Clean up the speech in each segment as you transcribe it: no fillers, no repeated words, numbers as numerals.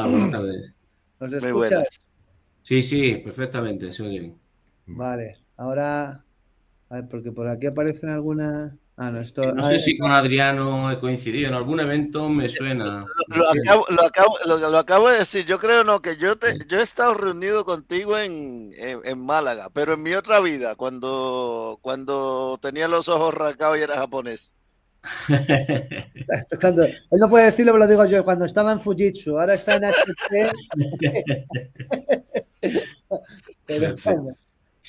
tal? Buenas tardes. ¿Nos Muy escuchas? buenas. Sí, sí, perfectamente, se oye bien. Vale, ahora, a ver, porque por aquí aparecen algunas. Ah, no, No sé si con Adriano he coincidido en algún evento, me suena. Lo acabo de decir. Yo creo no que yo he estado reunido contigo en Málaga, pero en mi otra vida, cuando tenía los ojos rasgados y era japonés. Él no puede decirlo, pero lo digo yo. Cuando estaba en Fujitsu, ahora está en HP. Pero Perfecto. bueno,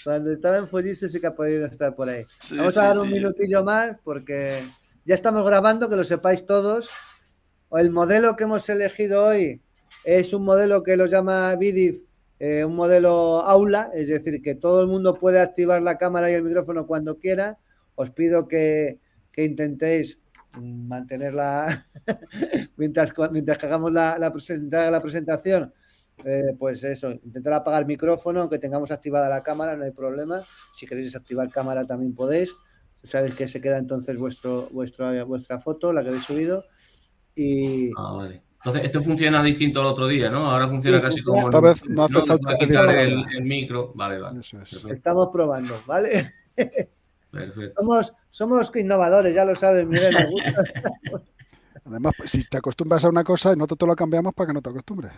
cuando estaba en Fujitsu sí que ha podido estar por ahí. Sí, Vamos a sí, dar un sí. minutillo más porque ya estamos grabando, que lo sepáis todos. El modelo que hemos elegido hoy es un modelo que lo llama BIDIF, un modelo aula, es decir, que todo el mundo puede activar la cámara y el micrófono cuando quiera. Os pido que intentéis mantenerla mientras que hagamos la presentación. Pues eso, intentar apagar el micrófono, aunque tengamos activada la cámara, no hay problema. Si queréis desactivar cámara también podéis. Sabéis que se queda entonces vuestra foto, la que habéis subido. Y Vale. Entonces, esto funciona distinto al otro día, ¿no? Ahora funciona sí, casi funciona. como en Esta un... vez no hace No, me falta puedo pedir quitar palabra. el micro. Vale, vale. Eso es. Perfecto, Estamos probando, ¿vale? perfecto. Somos innovadores, ya lo sabes, Miguel, nos gusta. Además, si te acostumbras a una cosa y nosotros te lo cambiamos para que no te acostumbres.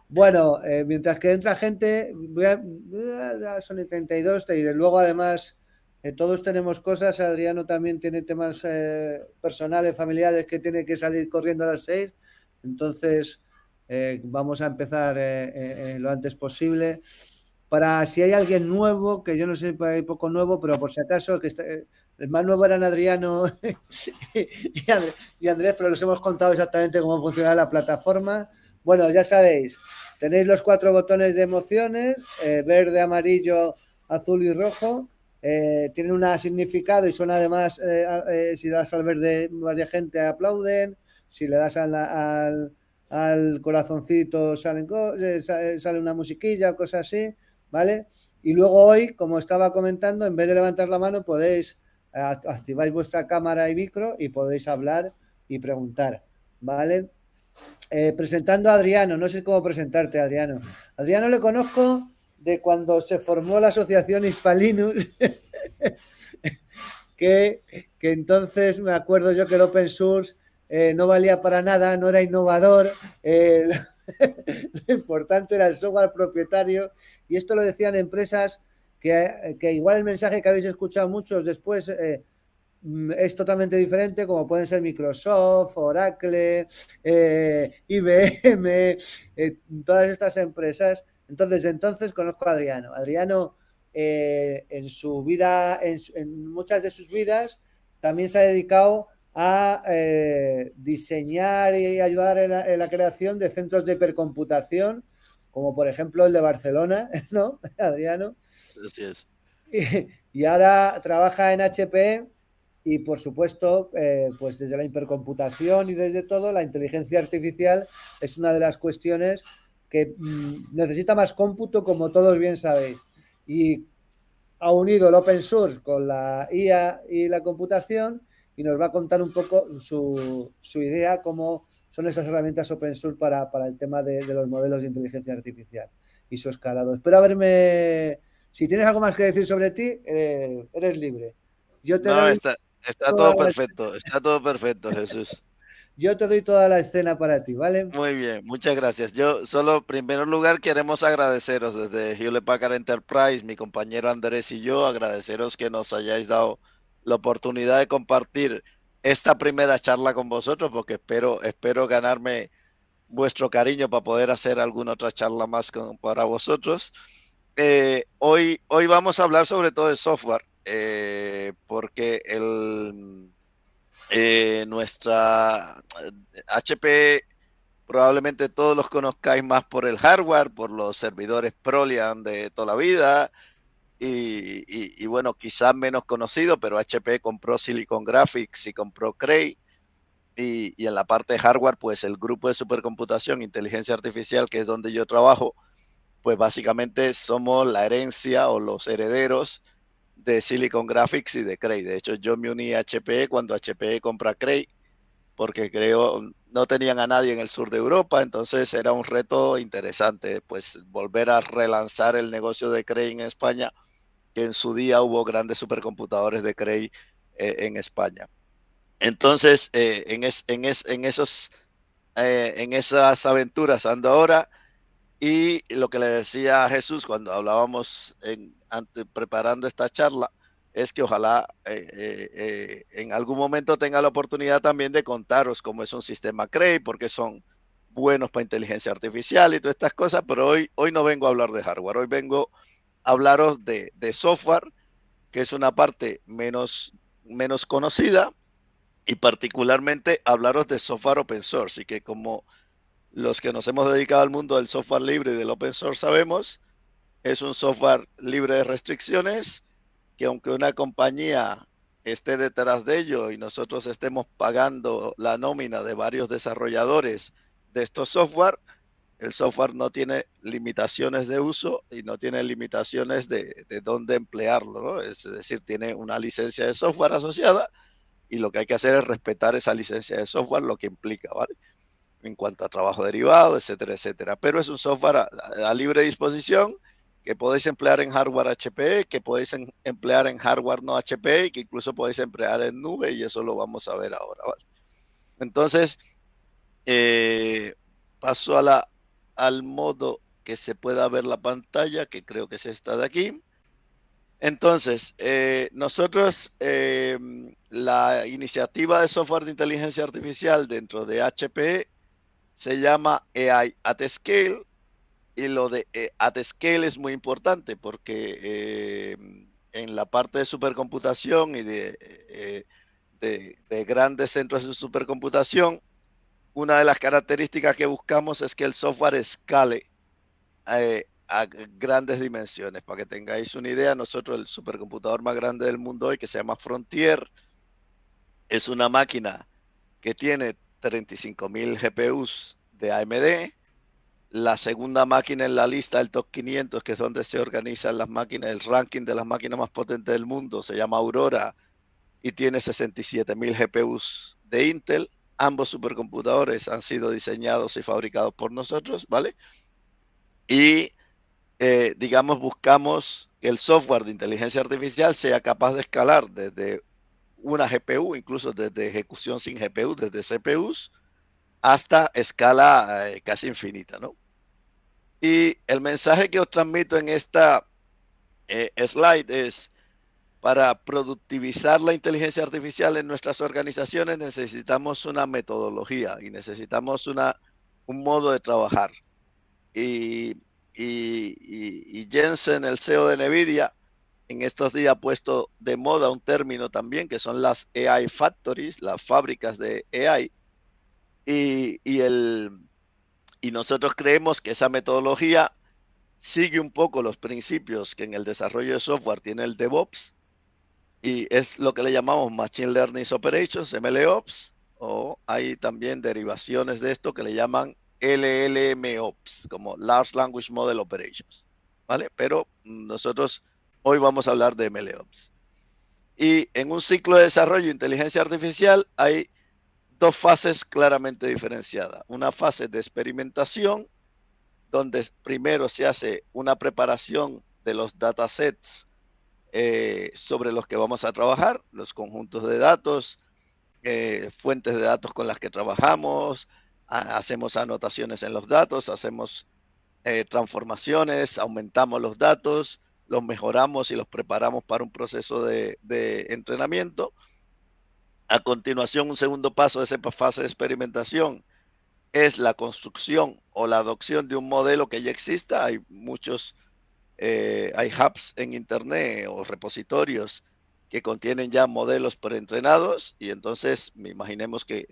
Bueno, mientras que entra gente, son y 32, y luego además todos tenemos cosas, Adriano también tiene temas personales, familiares, que tiene que salir corriendo a las 6, entonces vamos a empezar lo antes posible. Para si hay alguien nuevo, que yo no sé, hay poco nuevo, pero por si acaso, el más nuevo eran Adriano y Andrés, pero les hemos contado exactamente cómo funciona la plataforma. Bueno, ya sabéis, tenéis los 4 botones de emociones, verde, amarillo, azul y rojo. Tienen un significado y son además, si das al verde, varias gente aplauden. Si le das al corazoncito, sale una musiquilla o cosas así, ¿vale? Y luego hoy, como estaba comentando, en vez de levantar la mano, podéis activáis vuestra cámara y micro y podéis hablar y preguntar, ¿vale? Presentando a Adriano, no sé cómo presentarte, Adriano. Adriano le conozco de cuando se formó la asociación Hispalinus, que entonces me acuerdo yo que el open source no valía para nada, no era innovador, lo importante era el software propietario, y esto lo decían empresas que igual el mensaje que habéis escuchado muchos después es totalmente diferente, como pueden ser Microsoft, Oracle, IBM, todas estas empresas. Entonces conozco a Adriano. Adriano en su vida, en muchas de sus vidas, también se ha dedicado a diseñar y ayudar en la creación de centros de hipercomputación, como por ejemplo el de Barcelona, ¿no, Adriano? Así es. Y ahora trabaja en HP y por supuesto, pues desde la hipercomputación y desde todo, la inteligencia artificial es una de las cuestiones que necesita más cómputo, como todos bien sabéis. Y ha unido el open source con la IA y la computación y nos va a contar un poco su idea, cómo son esas herramientas open source para el tema de los modelos de inteligencia artificial y su escalado. Espero haberme... Si tienes algo más que decir sobre ti, eres libre. Yo te No, doy está toda todo la, perfecto. Está todo perfecto, Jesús. yo te doy toda la escena para ti, ¿vale? Muy bien, muchas gracias. Yo solo, en primer lugar, queremos agradeceros desde Hewlett Packard Enterprise, mi compañero Andrés y yo, agradeceros que nos hayáis dado la oportunidad de compartir esta primera charla con vosotros, porque espero ganarme vuestro cariño para poder hacer alguna otra charla más para vosotros. Hoy vamos a hablar sobre todo de software, porque nuestra HP probablemente todos los conozcáis más por el hardware, por los servidores Proliant de toda la vida. Y bueno, quizás menos conocido, pero HP compró Silicon Graphics y compró Cray. Y en la parte de hardware, pues el grupo de supercomputación, inteligencia artificial, que es donde yo trabajo, pues básicamente somos la herencia o los herederos de Silicon Graphics y de Cray. De hecho, yo me uní a HP cuando HP compra Cray, porque no tenían a nadie en el sur de Europa, entonces era un reto interesante, pues volver a relanzar el negocio de Cray en España, que en su día hubo grandes supercomputadores de Cray en España. Entonces, en esas aventuras ando ahora, y lo que le decía a Jesús cuando hablábamos preparando esta charla, es que ojalá en algún momento tenga la oportunidad también de contaros cómo es un sistema Cray, porque son buenos para inteligencia artificial y todas estas cosas, pero hoy no vengo a hablar de hardware, hoy vengo a hablaros de software, que es una parte menos conocida, y particularmente hablaros de software open source, y que como los que nos hemos dedicado al mundo del software libre y del open source sabemos, es un software libre de restricciones, que aunque una compañía esté detrás de ello y nosotros estemos pagando la nómina de varios desarrolladores de estos software, el software no tiene limitaciones de uso y no tiene limitaciones de dónde emplearlo, ¿no? Es decir, tiene una licencia de software asociada, y lo que hay que hacer es respetar esa licencia de software, lo que implica, ¿vale? En cuanto a trabajo derivado, etcétera, etcétera. Pero es un software a libre disposición, que podéis emplear en hardware HP, que podéis emplear en hardware no HP, y que incluso podéis emplear en nube, y eso lo vamos a ver ahora, ¿vale? Entonces, paso al modo que se pueda ver la pantalla, que creo que es esta de aquí. Entonces, nosotros, la iniciativa de software de inteligencia artificial dentro de HP se llama AI at Scale, y lo de at Scale es muy importante porque en la parte de supercomputación y de grandes centros de supercomputación, una de las características que buscamos es que el software escale a grandes dimensiones. Para que tengáis una idea, nosotros el supercomputador más grande del mundo hoy, que se llama Frontier, es una máquina que tiene 35.000 GPUs de AMD. La segunda máquina en la lista del top 500, que es donde se organizan las máquinas, el ranking de las máquinas más potentes del mundo, se llama Aurora, y tiene 67.000 GPUs de Intel. Ambos supercomputadores han sido diseñados y fabricados por nosotros, ¿vale? Y digamos, buscamos que el software de inteligencia artificial sea capaz de escalar desde una GPU, incluso desde ejecución sin GPU, desde CPUs, hasta escala casi infinita, ¿no? Y el mensaje que os transmito en esta slide es: para productivizar la inteligencia artificial en nuestras organizaciones necesitamos una metodología y necesitamos un modo de trabajar. Y Jensen, el CEO de NVIDIA, en estos días ha puesto de moda un término también, que son las AI Factories, las fábricas de AI. Y nosotros creemos que esa metodología sigue un poco los principios que en el desarrollo de software tiene el DevOps, y es lo que le llamamos Machine Learning Operations, MLOps, o hay también derivaciones de esto que le llaman LLMOps, como Large Language Model Operations, ¿vale? Pero nosotros hoy vamos a hablar de MLOps. Y en un ciclo de desarrollo de inteligencia artificial hay dos fases claramente diferenciadas. Una fase de experimentación, donde primero se hace una preparación de los datasets sobre los que vamos a trabajar, los conjuntos de datos, fuentes de datos con las que trabajamos, hacemos anotaciones en los datos, hacemos transformaciones, aumentamos los datos, los mejoramos y los preparamos para un proceso de entrenamiento. A continuación, un segundo paso de esa fase de experimentación es la construcción o la adopción de un modelo que ya exista. Hay muchos, hay hubs en internet o repositorios que contienen ya modelos preentrenados, y entonces imaginemos que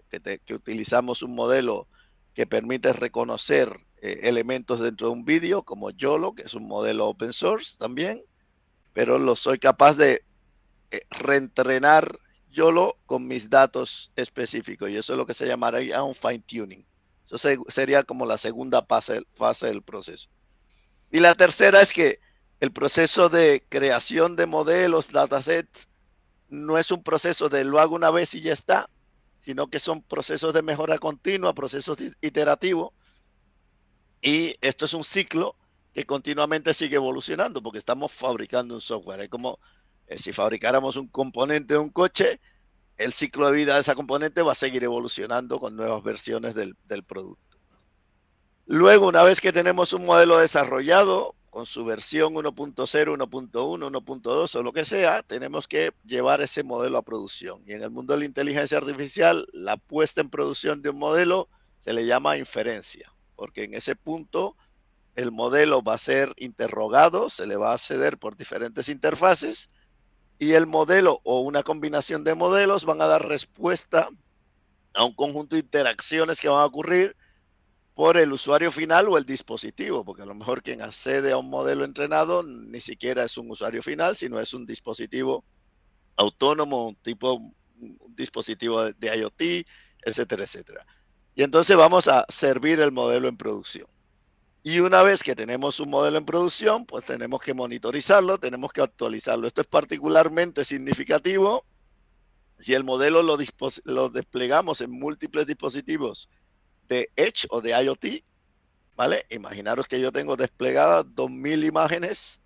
utilizamos un modelo que permite reconocer elementos dentro de un vídeo, como YOLO, que es un modelo open source también, pero soy capaz de reentrenar YOLO con mis datos específicos, y eso es lo que se llamaría un fine tuning. Eso sería como la segunda fase del proceso. Y la tercera es que el proceso de creación de modelos, datasets, no es un proceso de lo hago una vez y ya está, sino que son procesos de mejora continua, procesos iterativos, y esto es un ciclo que continuamente sigue evolucionando porque estamos fabricando un software. Es como si fabricáramos un componente de un coche, el ciclo de vida de esa componente va a seguir evolucionando con nuevas versiones del producto. Luego, una vez que tenemos un modelo desarrollado con su versión 1.0, 1.1, 1.2 o lo que sea, tenemos que llevar ese modelo a producción. Y en el mundo de la inteligencia artificial, la puesta en producción de un modelo se le llama inferencia, porque en ese punto el modelo va a ser interrogado, se le va a acceder por diferentes interfaces y el modelo o una combinación de modelos van a dar respuesta a un conjunto de interacciones que van a ocurrir por el usuario final o el dispositivo, porque a lo mejor quien accede a un modelo entrenado ni siquiera es un usuario final, sino es un dispositivo autónomo, un dispositivo de IoT, etcétera, etcétera. Y entonces vamos a servir el modelo en producción. Y una vez que tenemos un modelo en producción, pues tenemos que monitorizarlo, tenemos que actualizarlo. Esto es particularmente significativo si el modelo lo desplegamos en múltiples dispositivos de Edge o de IoT, ¿vale? Imaginaros que yo tengo desplegadas 2000 imágenes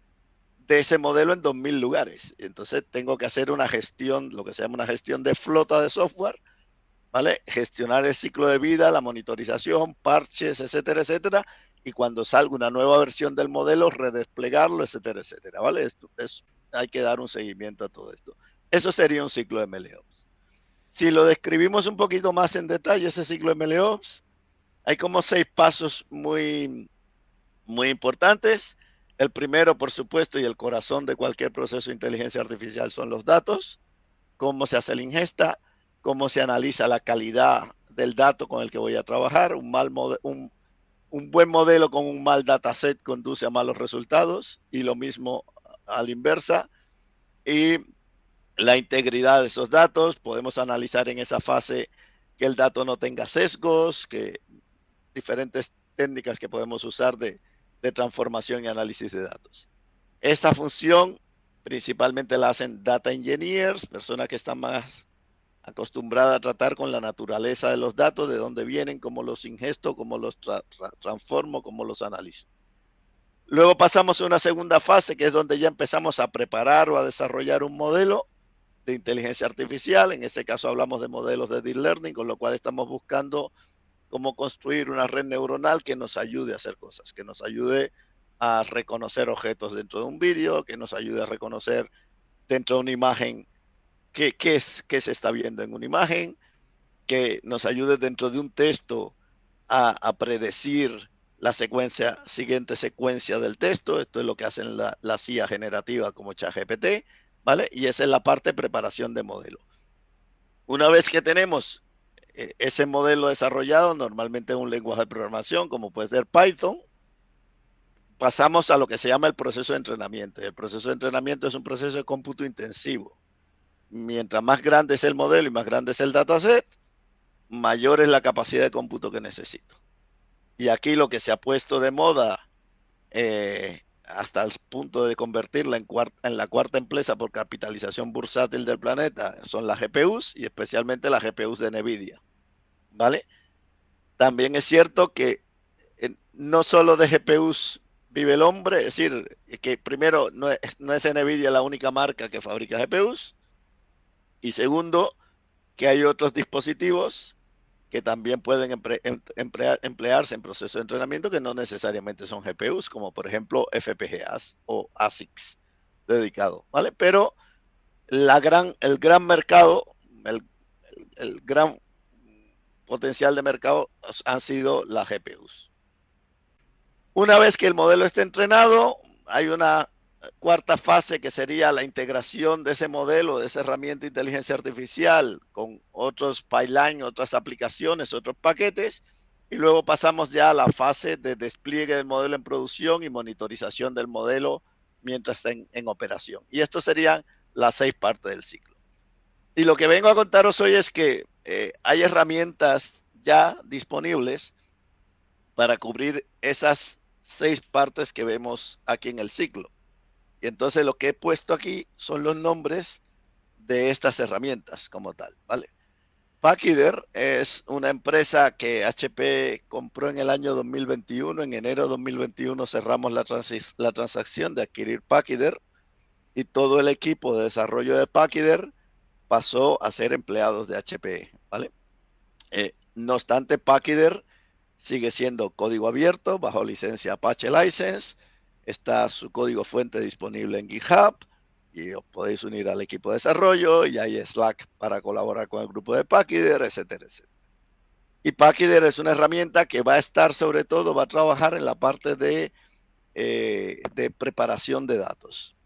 de ese modelo en 2000 lugares. Entonces tengo que hacer una gestión, lo que se llama una gestión de flota de software, ¿vale? Gestionar el ciclo de vida, la monitorización, parches, etcétera, etcétera. Y cuando salga una nueva versión del modelo, redesplegarlo, etcétera, etcétera, ¿vale? Hay que dar un seguimiento a todo esto. Eso sería un ciclo de MLOps. Si lo describimos un poquito más en detalle, ese ciclo de MLOps, hay como 6 pasos muy importantes. El primero, por supuesto, y el corazón de cualquier proceso de inteligencia artificial son los datos, cómo se hace la ingesta, cómo se analiza la calidad del dato con el que voy a trabajar. Un buen modelo con un mal dataset conduce a malos resultados y lo mismo a la inversa. Y la integridad de esos datos, podemos analizar en esa fase que el dato no tenga sesgos, que diferentes técnicas que podemos usar de transformación y análisis de datos. Esa función principalmente la hacen data engineers, personas que están más acostumbradas a tratar con la naturaleza de los datos, de dónde vienen, cómo los ingesto, cómo los transformo, cómo los analizo. Luego pasamos a una segunda fase, que es donde ya empezamos a preparar o a desarrollar un modelo de inteligencia artificial. En este caso hablamos de modelos de deep learning, con lo cual estamos buscando cómo construir una red neuronal que nos ayude a hacer cosas, que nos ayude a reconocer objetos dentro de un vídeo, que nos ayude a reconocer dentro de una imagen qué se está viendo en una imagen, que nos ayude dentro de un texto a predecir la siguiente secuencia del texto. Esto es lo que hacen la IA generativa como ChatGPT, ¿vale? Y esa es la parte de preparación de modelo. Una vez que tenemos ese modelo desarrollado, normalmente en un lenguaje de programación como puede ser Python, pasamos a lo que se llama el proceso de entrenamiento. El proceso de entrenamiento es un proceso de cómputo intensivo. Mientras más grande es el modelo y más grande es el dataset, mayor es la capacidad de cómputo que necesito. Y aquí lo que se ha puesto de moda hasta el punto de convertirla en la cuarta empresa por capitalización bursátil del planeta son las GPUs, y especialmente las GPUs de NVIDIA, ¿vale? También es cierto que no solo de GPUs vive el hombre, es decir, que primero no es NVIDIA la única marca que fabrica GPUs, y segundo, que hay otros dispositivos que también pueden emplearse en procesos de entrenamiento que no necesariamente son GPUs, como por ejemplo FPGAs o ASICs dedicados, ¿vale? Pero el gran mercado, el gran potencial de mercado han sido las GPUs. Una vez que el modelo esté entrenado, hay una cuarta fase que sería la integración de ese modelo, de esa herramienta de inteligencia artificial con otros pipelines, otras aplicaciones, otros paquetes, y luego pasamos ya a la fase de despliegue del modelo en producción y monitorización del modelo mientras está en operación. Y esto serían las 6 partes del ciclo. Y lo que vengo a contaros hoy es que hay herramientas ya disponibles para cubrir esas 6 partes que vemos aquí en el ciclo. Y entonces lo que he puesto aquí son los nombres de estas herramientas como tal, ¿vale? Pachyderm es una empresa que HP compró en el año 2021. En enero de 2021 cerramos la transacción de adquirir Pachyderm y todo el equipo de desarrollo de Pachyderm pasó a ser empleados de HP, ¿vale? No obstante, Pachyderm sigue siendo código abierto bajo licencia Apache License. Está su código fuente disponible en GitHub y os podéis unir al equipo de desarrollo y hay Slack para colaborar con el grupo de Pachyderm, etcétera, etcétera. Y Pachyderm es una herramienta que va a estar sobre todo, va a trabajar en la parte de preparación de datos.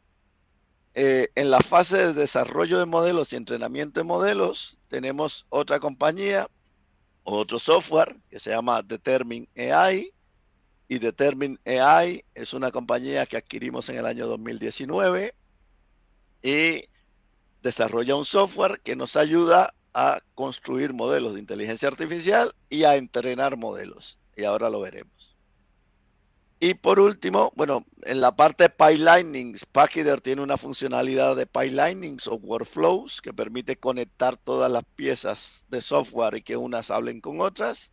En la fase de desarrollo de modelos y entrenamiento de modelos tenemos otra compañía, otro software que se llama Determine AI, y Determine AI es una compañía que adquirimos en el año 2019 y desarrolla un software que nos ayuda a construir modelos de inteligencia artificial y a entrenar modelos, y ahora lo veremos. Y por último, bueno, en la parte de pipelining, Pachyderm tiene una funcionalidad de pipelining o workflows que permite conectar todas las piezas de software y que unas hablen con otras.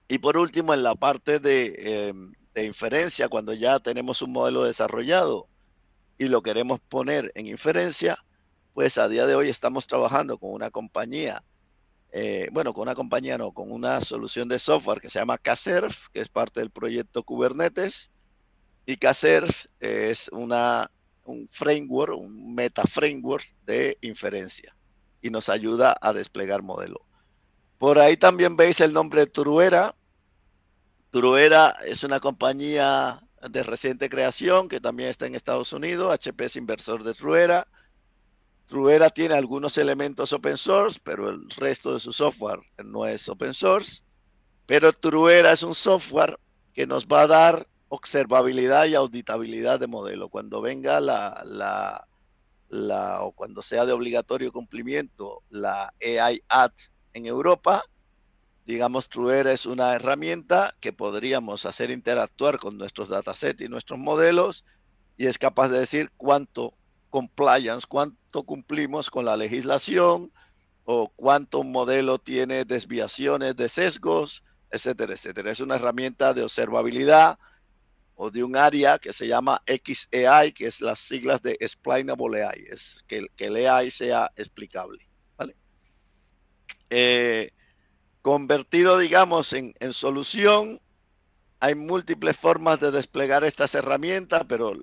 Y por último, en la parte de inferencia, cuando ya tenemos un modelo desarrollado y lo queremos poner en inferencia, pues a día de hoy estamos trabajando con una compañía, con una solución de software que se llama Kserve, que es parte del proyecto Kubernetes. Y Kserve es un framework, un meta framework de inferencia y nos ayuda a desplegar modelo. Por ahí también veis el nombre de Truera. Truera es una compañía de reciente creación que también está en Estados Unidos. HP es inversor de Truera. Truera tiene algunos elementos open source, pero el resto de su software no es open source. Pero Truera es un software que nos va a dar observabilidad y auditabilidad de modelo. Cuando venga o cuando sea de obligatorio cumplimiento la AI Act en Europa, digamos, Truera es una herramienta que podríamos hacer interactuar con nuestros datasets y nuestros modelos y es capaz de decir cuánto compliance, cuánto cumplimos con la legislación o cuánto un modelo tiene desviaciones de sesgos, etcétera, etcétera. Es una herramienta de observabilidad o de un área que se llama XAI, que es las siglas de Explainable AI, es que el AI sea explicable, ¿vale? Convertido, digamos, en solución, hay múltiples formas de desplegar estas herramientas, pero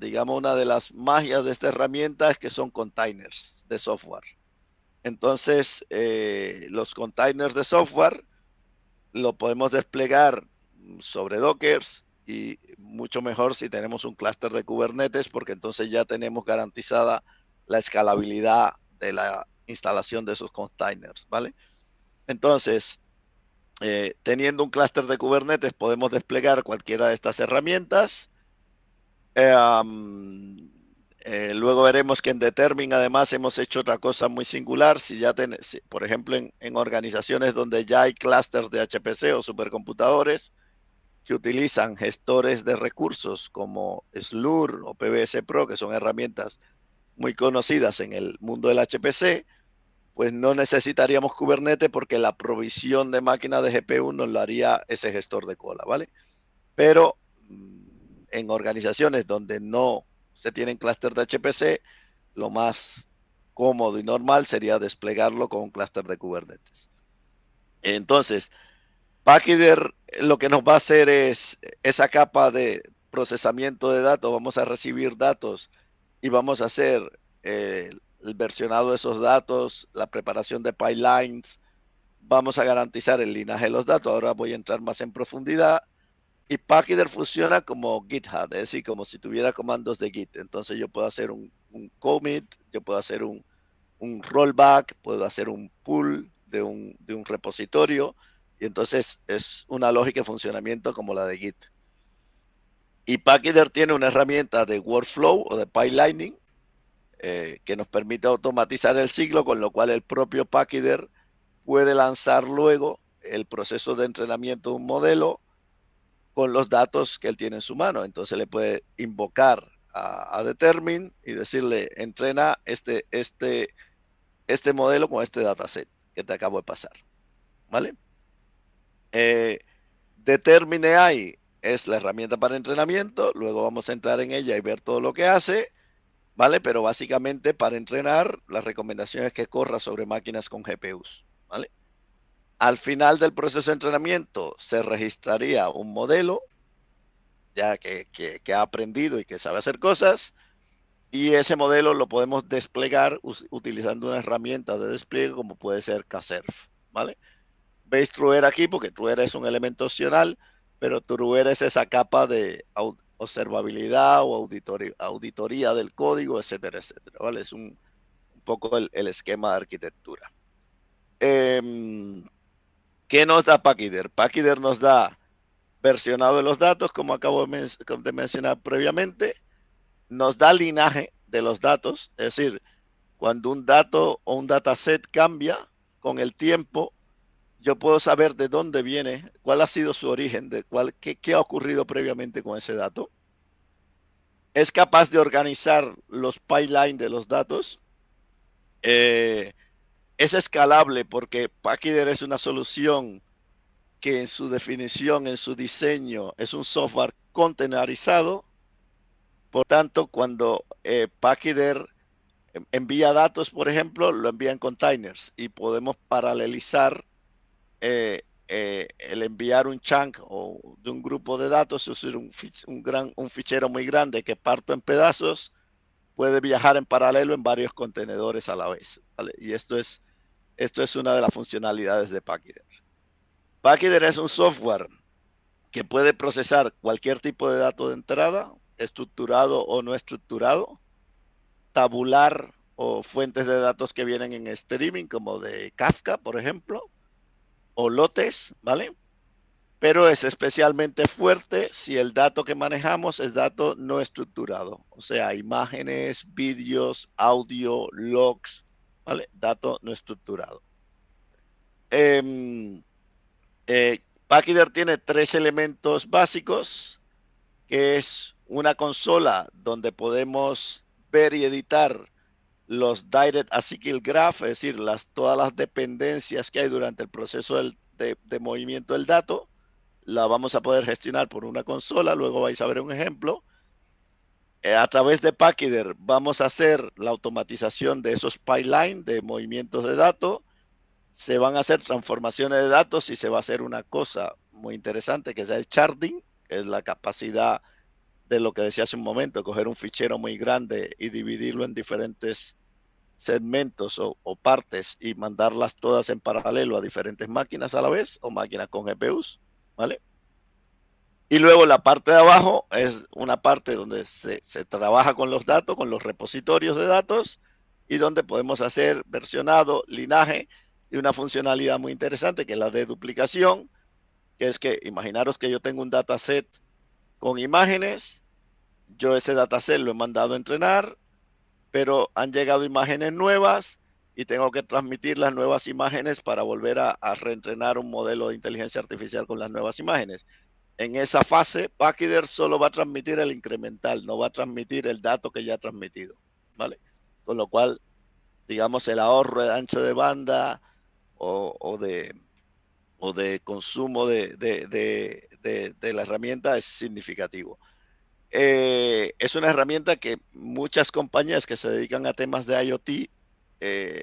digamos, una de las magias de esta herramienta es que son containers de software. Entonces, los containers de software lo podemos desplegar sobre Dockers y mucho mejor si tenemos un clúster de Kubernetes, porque entonces ya tenemos garantizada la escalabilidad de la instalación de esos containers, ¿vale? Entonces, teniendo un clúster de Kubernetes podemos desplegar cualquiera de estas herramientas. Luego veremos que en Determine además hemos hecho otra cosa muy singular. Por ejemplo, en organizaciones donde ya hay clústeres de HPC o supercomputadores que utilizan gestores de recursos como Slurm o PBS Pro, que son herramientas muy conocidas en el mundo del HPC, pues no necesitaríamos Kubernetes porque la provisión de máquinas de GPU nos lo haría ese gestor de cola, ¿vale? Pero en organizaciones donde no se tienen clúster de HPC, lo más cómodo y normal sería desplegarlo con un clúster de Kubernetes. Entonces, Pachyderm lo que nos va a hacer es esa capa de procesamiento de datos. Vamos a recibir datos y vamos a hacer el versionado de esos datos, la preparación de pipelines, vamos a garantizar el linaje de los datos. Ahora voy a entrar más en profundidad. Y Pachyderm funciona como GitHub, es decir, como si tuviera comandos de Git. Entonces yo puedo hacer un commit, yo puedo hacer un rollback, puedo hacer un pull de un repositorio. Y entonces es una lógica de funcionamiento como la de Git. Y Pachyderm tiene una herramienta de workflow o de pipelining que nos permite automatizar el ciclo, con lo cual el propio Pachyderm puede lanzar luego el proceso de entrenamiento de un modelo con los datos que él tiene en su mano. Entonces le puede invocar a Determine y decirle, entrena este modelo con este dataset. que te acabo de pasar, ¿vale? Determine AI es la herramienta para entrenamiento, luego vamos a entrar en ella y ver todo lo que hace, ¿vale? Pero básicamente para entrenar, la recomendación es que corra sobre máquinas con GPUs, ¿vale? Al final del proceso de entrenamiento se registraría un modelo ya que ha aprendido y que sabe hacer cosas, y ese modelo lo podemos desplegar utilizando una herramienta de despliegue como puede ser Kserve, ¿vale? Veis Truera aquí porque Truera es un elemento opcional, pero Truera es esa capa de observabilidad o auditoría del código, etcétera, etcétera, ¿vale? Es un poco el esquema de arquitectura. ¿Qué nos da Pachyderm? Pachyderm nos da versionado de los datos, como acabo de mencionar previamente, nos da linaje de los datos, es decir, cuando un dato o un dataset cambia con el tiempo, yo puedo saber de dónde viene, cuál ha sido su origen, qué ha ocurrido previamente con ese dato. Es capaz de organizar los pipelines de los datos. Es escalable porque Pachyderm es una solución que en su definición, en su diseño, es un software containerizado. Por tanto, cuando Pachyderm envía datos, por ejemplo, lo envía en containers y podemos paralelizar el enviar un chunk o de un grupo de datos, es decir, un fichero muy grande que parto en pedazos, puede viajar en paralelo en varios contenedores a la vez, ¿vale? Y esto es una de las funcionalidades de Pachyderm. Pachyderm es un software que puede procesar cualquier tipo de dato de entrada, estructurado o no estructurado, tabular o fuentes de datos que vienen en streaming, como de Kafka, por ejemplo, o lotes, ¿vale? Pero es especialmente fuerte si el dato que manejamos es dato no estructurado, o sea, imágenes, vídeos, audio, logs, ¿vale? Dato no estructurado. Pachyderm tiene 3 elementos básicos, que es una consola donde podemos ver y editar los Direct Acyclic Graph, es decir, todas las dependencias que hay durante el proceso de movimiento del dato, la vamos a poder gestionar por una consola. Luego vais a ver un ejemplo. A través de Pachyderm vamos a hacer la automatización de esos pipelines de movimientos de datos. Se van a hacer transformaciones de datos y se va a hacer una cosa muy interesante que es el sharding, que es la capacidad de lo que decía hace un momento, coger un fichero muy grande y dividirlo en diferentes segmentos o partes y mandarlas todas en paralelo a diferentes máquinas a la vez o máquinas con GPUs, ¿vale? Y luego la parte de abajo es una parte donde se trabaja con los datos, con los repositorios de datos y donde podemos hacer versionado, linaje y una funcionalidad muy interesante que es la de duplicación, que es que imaginaros que yo tengo un dataset con imágenes, yo ese dataset lo he mandado a entrenar, pero han llegado imágenes nuevas y tengo que transmitir las nuevas imágenes para volver a reentrenar un modelo de inteligencia artificial con las nuevas imágenes. En esa fase, Pachyderm solo va a transmitir el incremental, no va a transmitir el dato que ya ha transmitido, ¿vale? Con lo cual, digamos, el ahorro de ancho de banda o de consumo de la herramienta es significativo. Es una herramienta que muchas compañías que se dedican a temas de IoT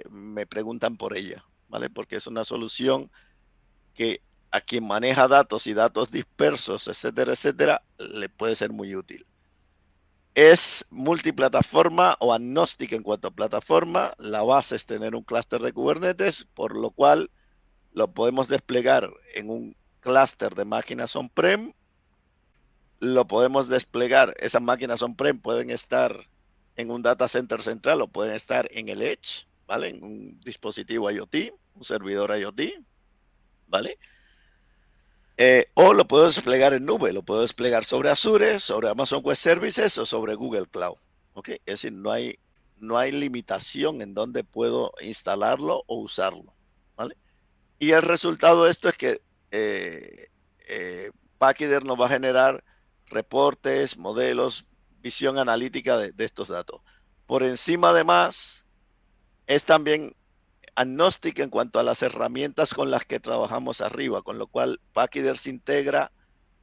me preguntan por ella, ¿vale? Porque es una solución que a quien maneja datos y datos dispersos, etcétera, etcétera, le puede ser muy útil. Es multiplataforma o agnóstica en cuanto a plataforma. La base es tener un clúster de Kubernetes, por lo cual lo podemos desplegar en un clúster de máquinas on-prem. Lo podemos desplegar, esas máquinas on-prem pueden estar en un data center central o pueden estar en el edge, ¿vale? En un dispositivo IoT, un servidor IoT, ¿vale? O lo puedo desplegar en nube, lo puedo desplegar sobre Azure, sobre Amazon Web Services o sobre Google Cloud, ¿ok? Es decir, no hay limitación en dónde puedo instalarlo o usarlo, ¿vale? Y el resultado de esto es que Pachyderm nos va a generar reportes, modelos, visión analítica de estos datos. Por encima, además, es también agnóstica en cuanto a las herramientas con las que trabajamos arriba, con lo cual Pachyderm se integra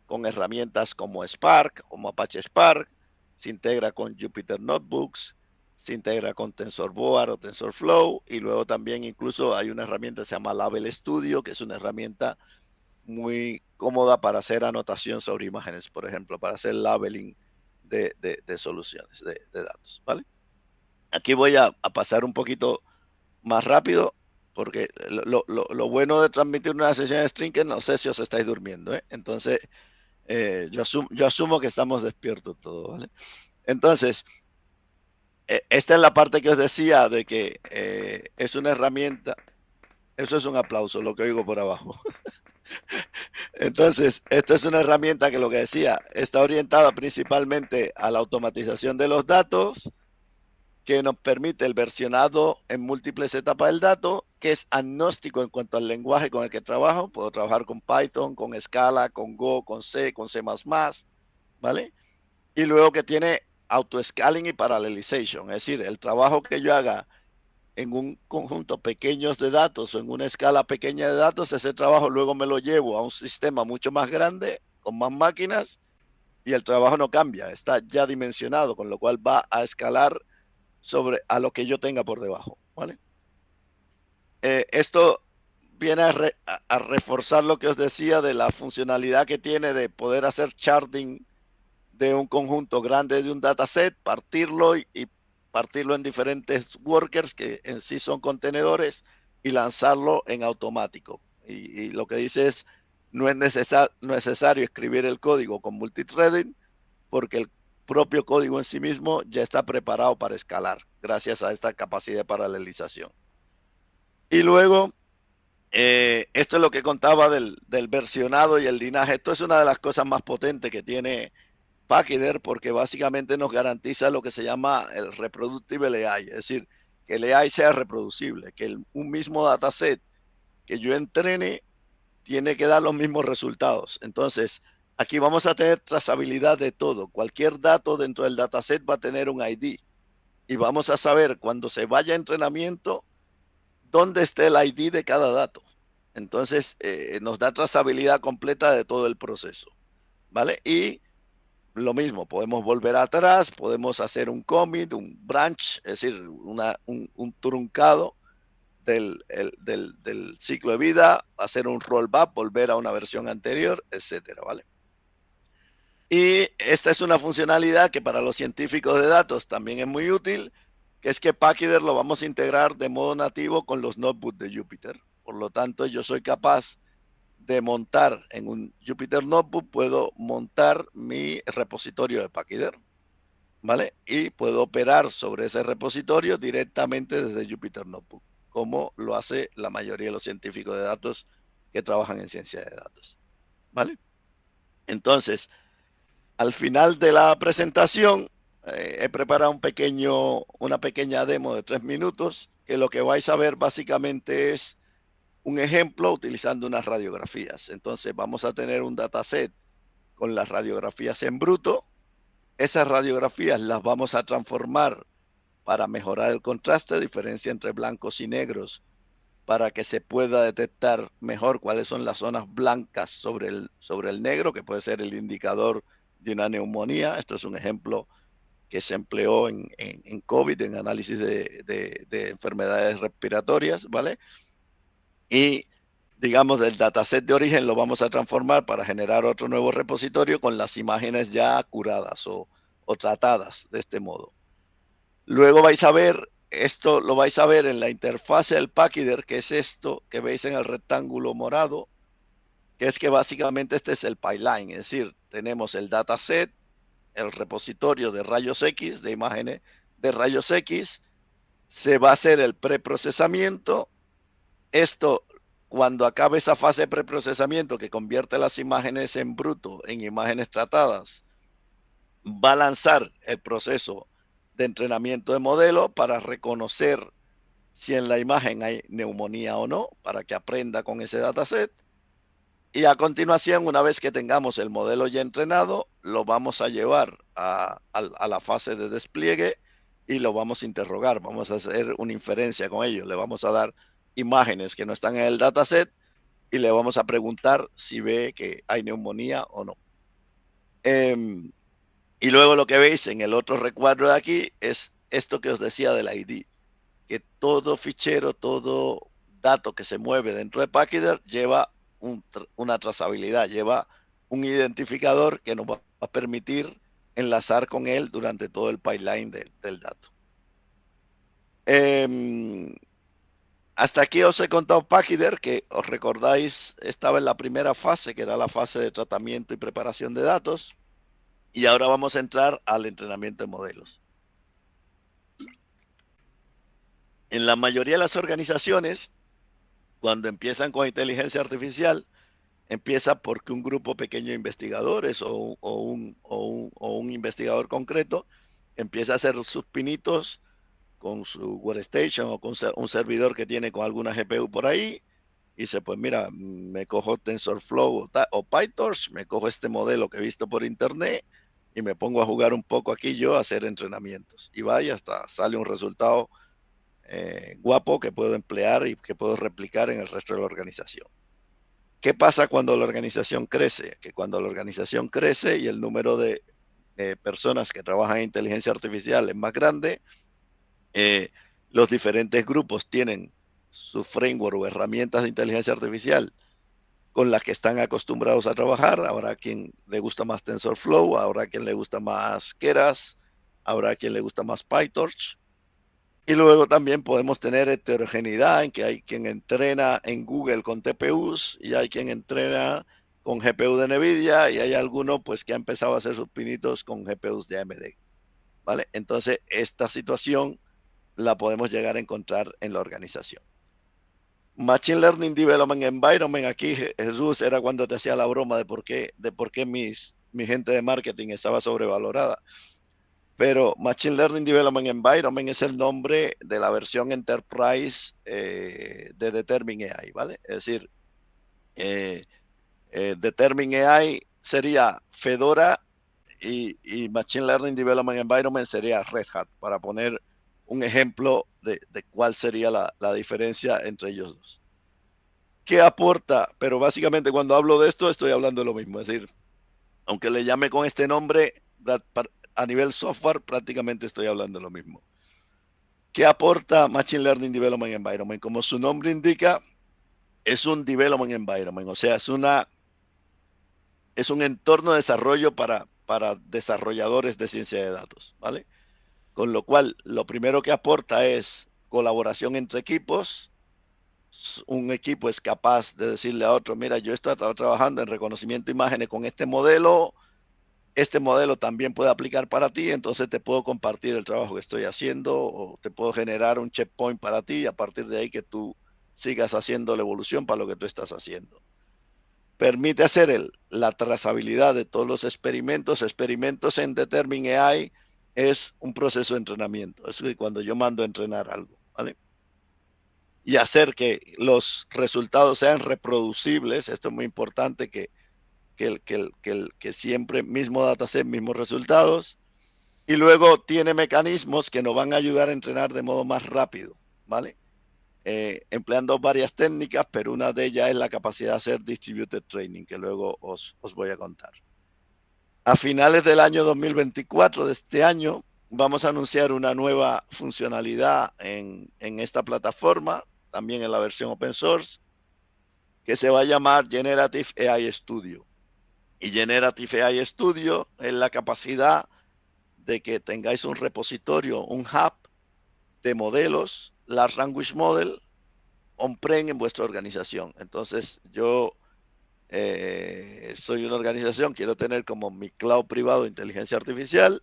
con herramientas como Spark, como Apache Spark, se integra con Jupyter Notebooks, se integra con TensorBoard o TensorFlow, y luego también incluso hay una herramienta que se llama Label Studio, que es una herramienta muy cómoda para hacer anotación sobre imágenes, por ejemplo, para hacer labeling de soluciones, de datos, ¿vale? Aquí voy a pasar un poquito más rápido, porque lo bueno de transmitir una sesión de stream que no sé si os estáis durmiendo, ¿eh? Entonces, yo asumo que estamos despiertos todos, ¿vale? Entonces, esta es la parte que os decía de que es una herramienta. Eso es un aplauso, lo que oigo por abajo. Entonces, esto es una herramienta que, lo que decía, está orientada principalmente a la automatización de los datos, que nos permite el versionado en múltiples etapas del dato, que es agnóstico en cuanto al lenguaje con el que trabajo. Puedo trabajar con Python, con Scala, con Go, con C, ¿vale? Y luego que tiene auto-scaling y parallelization, es decir, el trabajo que yo haga en un conjunto pequeño de datos o en una escala pequeña de datos, ese trabajo luego me lo llevo a un sistema mucho más grande, con más máquinas, y el trabajo no cambia, está ya dimensionado, con lo cual va a escalar a lo que yo tenga por debajo, ¿vale? Esto viene a reforzar lo que os decía de la funcionalidad que tiene de poder hacer charting de un conjunto grande de un dataset, partirlo y partirlo en diferentes workers que en sí son contenedores y lanzarlo en automático. Y lo que dice es, no es necesario escribir el código con multithreading, porque el propio código en sí mismo ya está preparado para escalar, gracias a esta capacidad de paralelización. Y luego, esto es lo que contaba del versionado y el linaje. Esto es una de las cosas más potentes que tiene Pachyderm, porque básicamente nos garantiza lo que se llama el reproducible AI, es decir, que el AI sea reproducible, que un mismo dataset que yo entrene tiene que dar los mismos resultados. Entonces, aquí vamos a tener trazabilidad de todo. Cualquier dato dentro del dataset va a tener un ID y vamos a saber cuando se vaya a entrenamiento dónde está el ID de cada dato. Entonces, nos da trazabilidad completa de todo el proceso, ¿vale? Y lo mismo, podemos volver atrás, podemos hacer un commit, un branch, es decir, un truncado del ciclo de vida, hacer un rollback, volver a una versión anterior, etcétera, ¿vale? Y esta es una funcionalidad que para los científicos de datos también es muy útil, que es que Pachyderm lo vamos a integrar de modo nativo con los notebooks de Jupyter. Por lo tanto, yo soy capaz de montar en un Jupyter Notebook, puedo montar mi repositorio de Pachyderm, ¿vale? Y puedo operar sobre ese repositorio directamente desde Jupyter Notebook, como lo hace la mayoría de los científicos de datos que trabajan en ciencia de datos, ¿vale? Entonces, al final de la presentación, he preparado una pequeña demo de 3 minutos, que lo que vais a ver básicamente es un ejemplo utilizando unas radiografías. Entonces vamos a tener un dataset con las radiografías en bruto. Esas radiografías las vamos a transformar para mejorar el contraste, diferencia entre blancos y negros, para que se pueda detectar mejor cuáles son las zonas blancas sobre el negro, que puede ser el indicador de una neumonía. Esto es un ejemplo que se empleó en COVID, en análisis de enfermedades respiratorias, ¿vale? Y, digamos, del dataset de origen lo vamos a transformar para generar otro nuevo repositorio con las imágenes ya curadas o tratadas de este modo. Luego vais a ver, esto lo vais a ver en la interfase del Pachyderm, que es esto que veis en el rectángulo morado, que es que básicamente este es el pipeline, es decir, tenemos el dataset, el repositorio de rayos X, de imágenes de rayos X, se va a hacer el preprocesamiento. Esto, cuando acabe esa fase de preprocesamiento que convierte las imágenes en bruto en imágenes tratadas, va a lanzar el proceso de entrenamiento de modelo para reconocer si en la imagen hay neumonía o no, para que aprenda con ese dataset. Y a continuación, una vez que tengamos el modelo ya entrenado, lo vamos a llevar a la fase de despliegue y lo vamos a interrogar. Vamos a hacer una inferencia con ello. Le vamos a dar imágenes que no están en el dataset y le vamos a preguntar si ve que hay neumonía o no. Y luego lo que veis en el otro recuadro de aquí es esto que os decía del ID, que todo fichero, todo dato que se mueve dentro de Pachyderm lleva una trazabilidad, lleva un identificador que nos va a permitir enlazar con él durante todo el pipeline del dato. Hasta aquí os he contado Pachyderm, que os recordáis estaba en la primera fase, que era la fase de tratamiento y preparación de datos, y ahora vamos a entrar al entrenamiento de modelos. En la mayoría de las organizaciones, cuando empiezan con inteligencia artificial, empieza porque un grupo pequeño de investigadores o un investigador concreto empieza a hacer sus pinitos con su workstation o con un servidor que tiene con alguna GPU por ahí, y dice, pues mira, me cojo TensorFlow o PyTorch, me cojo este modelo que he visto por internet y me pongo a jugar un poco aquí yo a hacer entrenamientos. Y vaya, hasta sale un resultado guapo que puedo emplear y que puedo replicar en el resto de la organización. ¿Qué pasa cuando la organización crece? Que cuando la organización crece y el número de personas que trabajan en inteligencia artificial es más grande, los diferentes grupos tienen su framework o herramientas de inteligencia artificial con las que están acostumbrados a trabajar. Habrá quien le gusta más TensorFlow, habrá quien le gusta más Keras, habrá quien le gusta más PyTorch. Y luego también podemos tener heterogeneidad en que hay quien entrena en Google con TPUs y hay quien entrena con GPU de NVIDIA y hay alguno pues que ha empezado a hacer sus pinitos con GPUs de AMD. ¿Vale? Entonces esta situación la podemos llegar a encontrar en la organización. Machine Learning Development Environment, aquí Jesús era cuando te hacía la broma de por qué mi gente de marketing estaba sobrevalorada. Pero Machine Learning Development Environment es el nombre de la versión Enterprise de Determine AI, ¿vale? Es decir, Determine AI sería Fedora y Machine Learning Development Environment sería Red Hat, para poner un ejemplo de cuál sería la diferencia entre ellos dos. ¿Qué aporta? Pero básicamente cuando hablo de esto estoy hablando de lo mismo, es decir, aunque le llame con este nombre, a nivel software prácticamente estoy hablando de lo mismo. ¿Qué aporta Machine Learning Development Environment? Como su nombre indica, es un development environment, o sea, es un entorno de desarrollo para desarrolladores de ciencia de datos, ¿vale? Con lo cual, lo primero que aporta es colaboración entre equipos. Un equipo es capaz de decirle a otro, mira, yo estoy trabajando en reconocimiento de imágenes con este modelo también puede aplicar para ti, entonces te puedo compartir el trabajo que estoy haciendo o te puedo generar un checkpoint para ti y a partir de ahí que tú sigas haciendo la evolución para lo que tú estás haciendo. Permite hacer la trazabilidad de todos los experimentos. Experimentos en Determine AI es un proceso de entrenamiento. Es que cuando yo mando a entrenar algo, ¿vale? Y hacer que los resultados sean reproducibles. Esto es muy importante, que siempre mismo dataset, mismos resultados. Y luego tiene mecanismos que nos van a ayudar a entrenar de modo más rápido, ¿vale? Empleando varias técnicas, pero una de ellas es la capacidad de hacer distributed training, que luego os voy a contar. A finales del año 2024, de este año, vamos a anunciar una nueva funcionalidad en esta plataforma, también en la versión open source, que se va a llamar Generative AI Studio. Y Generative AI Studio es la capacidad de que tengáis un repositorio, un hub de modelos, Large Language Model, on-prem en vuestra organización. Entonces, yo soy una organización, quiero tener como mi cloud privado de inteligencia artificial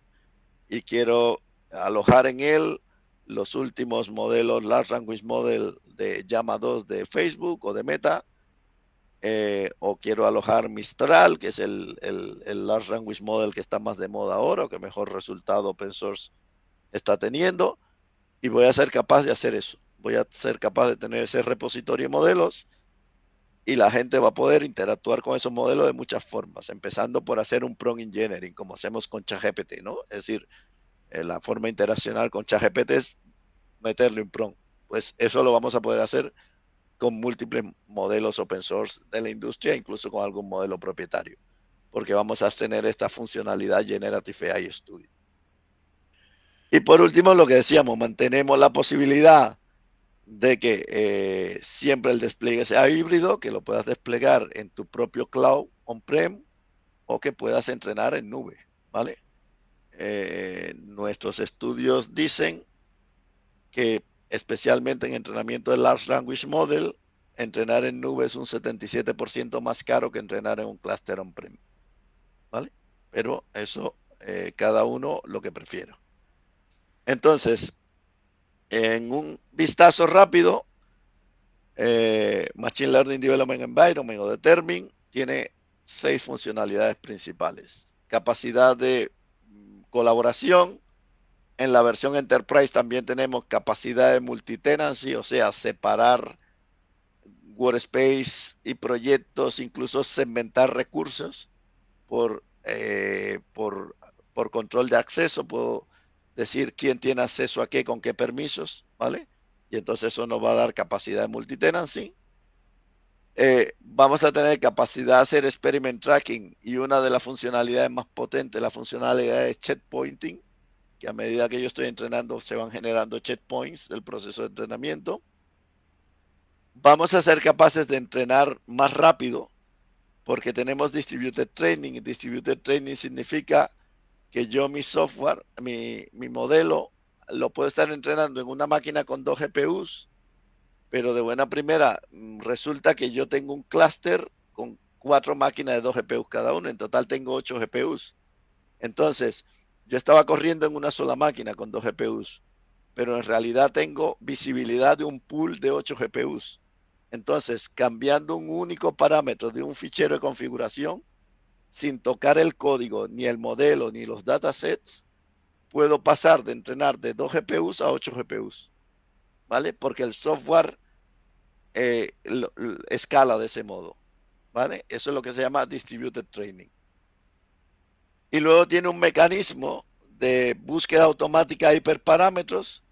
y quiero alojar en él los últimos modelos Large Language Model de Llama 2 de Facebook o de Meta, o quiero alojar Mistral, que es el Large Language Model que está más de moda ahora o que mejor resultado open source está teniendo, y voy a ser capaz de hacer eso. Voy a ser capaz de tener ese repositorio de modelos y la gente va a poder interactuar con esos modelos de muchas formas, empezando por hacer un prompt engineering, como hacemos con ChatGPT, ¿no? Es decir, la forma internacional con ChatGPT es meterle un prompt. Pues eso lo vamos a poder hacer con múltiples modelos open source de la industria, incluso con algún modelo propietario, porque vamos a tener esta funcionalidad Generative AI Studio. Y por último, lo que decíamos, mantenemos la posibilidad de que siempre el despliegue sea híbrido, que lo puedas desplegar en tu propio cloud on-prem o que puedas entrenar en nube, ¿vale? Nuestros estudios dicen que especialmente en entrenamiento de Large Language Model, entrenar en nube es un 77% más caro que entrenar en un clúster on-prem, ¿vale? Pero eso cada uno lo que prefiera. Entonces, en un vistazo rápido, Machine Learning Development Environment o Determin tiene 6 funcionalidades principales. Capacidad de colaboración. En la versión Enterprise también tenemos capacidad de multitenancy, o sea, separar workspace y proyectos, incluso segmentar recursos por control de acceso. Puedo decir quién tiene acceso a qué, con qué permisos, ¿vale? Y entonces eso nos va a dar capacidad de multitenancy. Vamos a tener capacidad de hacer experiment tracking y una de las funcionalidades más potentes, la funcionalidad de checkpointing, que a medida que yo estoy entrenando se van generando checkpoints del proceso de entrenamiento. Vamos a ser capaces de entrenar más rápido porque tenemos distributed training, y distributed training significa que yo mi software, mi modelo, lo puedo estar entrenando en una máquina con 2 GPUs, pero de buena primera resulta que yo tengo un clúster con 4 máquinas de 2 GPUs cada uno, en total tengo 8 GPUs. Entonces, yo estaba corriendo en una sola máquina con 2 GPUs, pero en realidad tengo visibilidad de un pool de 8 GPUs. Entonces, cambiando un único parámetro de un fichero de configuración, sin tocar el código, ni el modelo, ni los datasets, puedo pasar de entrenar de 2 GPUs a 8 GPUs, ¿vale? Porque el software escala de ese modo, ¿vale? Eso es lo que se llama distributed training. Y luego tiene un mecanismo de búsqueda automática de hiperparámetros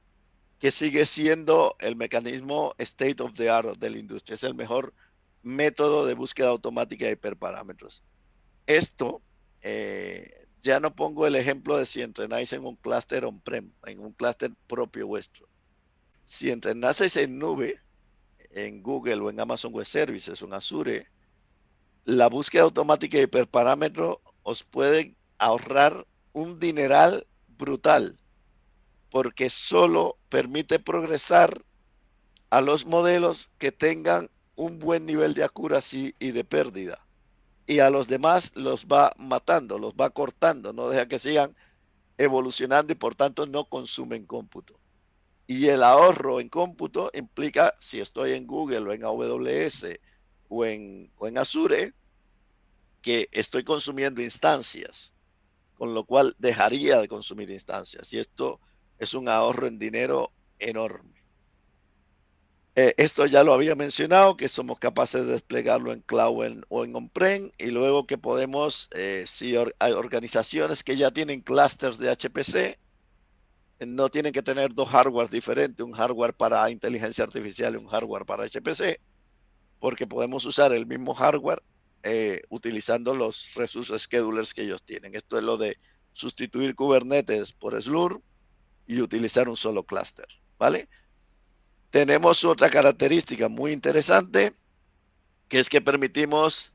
que sigue siendo el mecanismo state of the art de la industria. Es el mejor método de búsqueda automática de hiperparámetros. Esto, ya no pongo el ejemplo de si entrenáis en un clúster on-prem, en un clúster propio vuestro. Si entrenaseis en nube, en Google o en Amazon Web Services o en Azure, la búsqueda automática de hiperparámetros os puede ahorrar un dineral brutal, porque solo permite progresar a los modelos que tengan un buen nivel de accuracy y de pérdida. Y a los demás los va matando, los va cortando, no deja que sigan evolucionando y por tanto no consumen cómputo. Y el ahorro en cómputo implica, si estoy en Google o en AWS o en Azure, que estoy consumiendo instancias, con lo cual dejaría de consumir instancias. Y esto es un ahorro en dinero enorme. Esto ya lo había mencionado, que somos capaces de desplegarlo en cloud o en on-prem, y luego que podemos, si hay organizaciones que ya tienen clusters de HPC, no tienen que tener 2 hardware diferentes, un hardware para inteligencia artificial y un hardware para HPC, porque podemos usar el mismo hardware utilizando los resource schedulers que ellos tienen. Esto es lo de sustituir Kubernetes por Slurm y utilizar un solo clúster, ¿vale? Tenemos otra característica muy interesante, que es que permitimos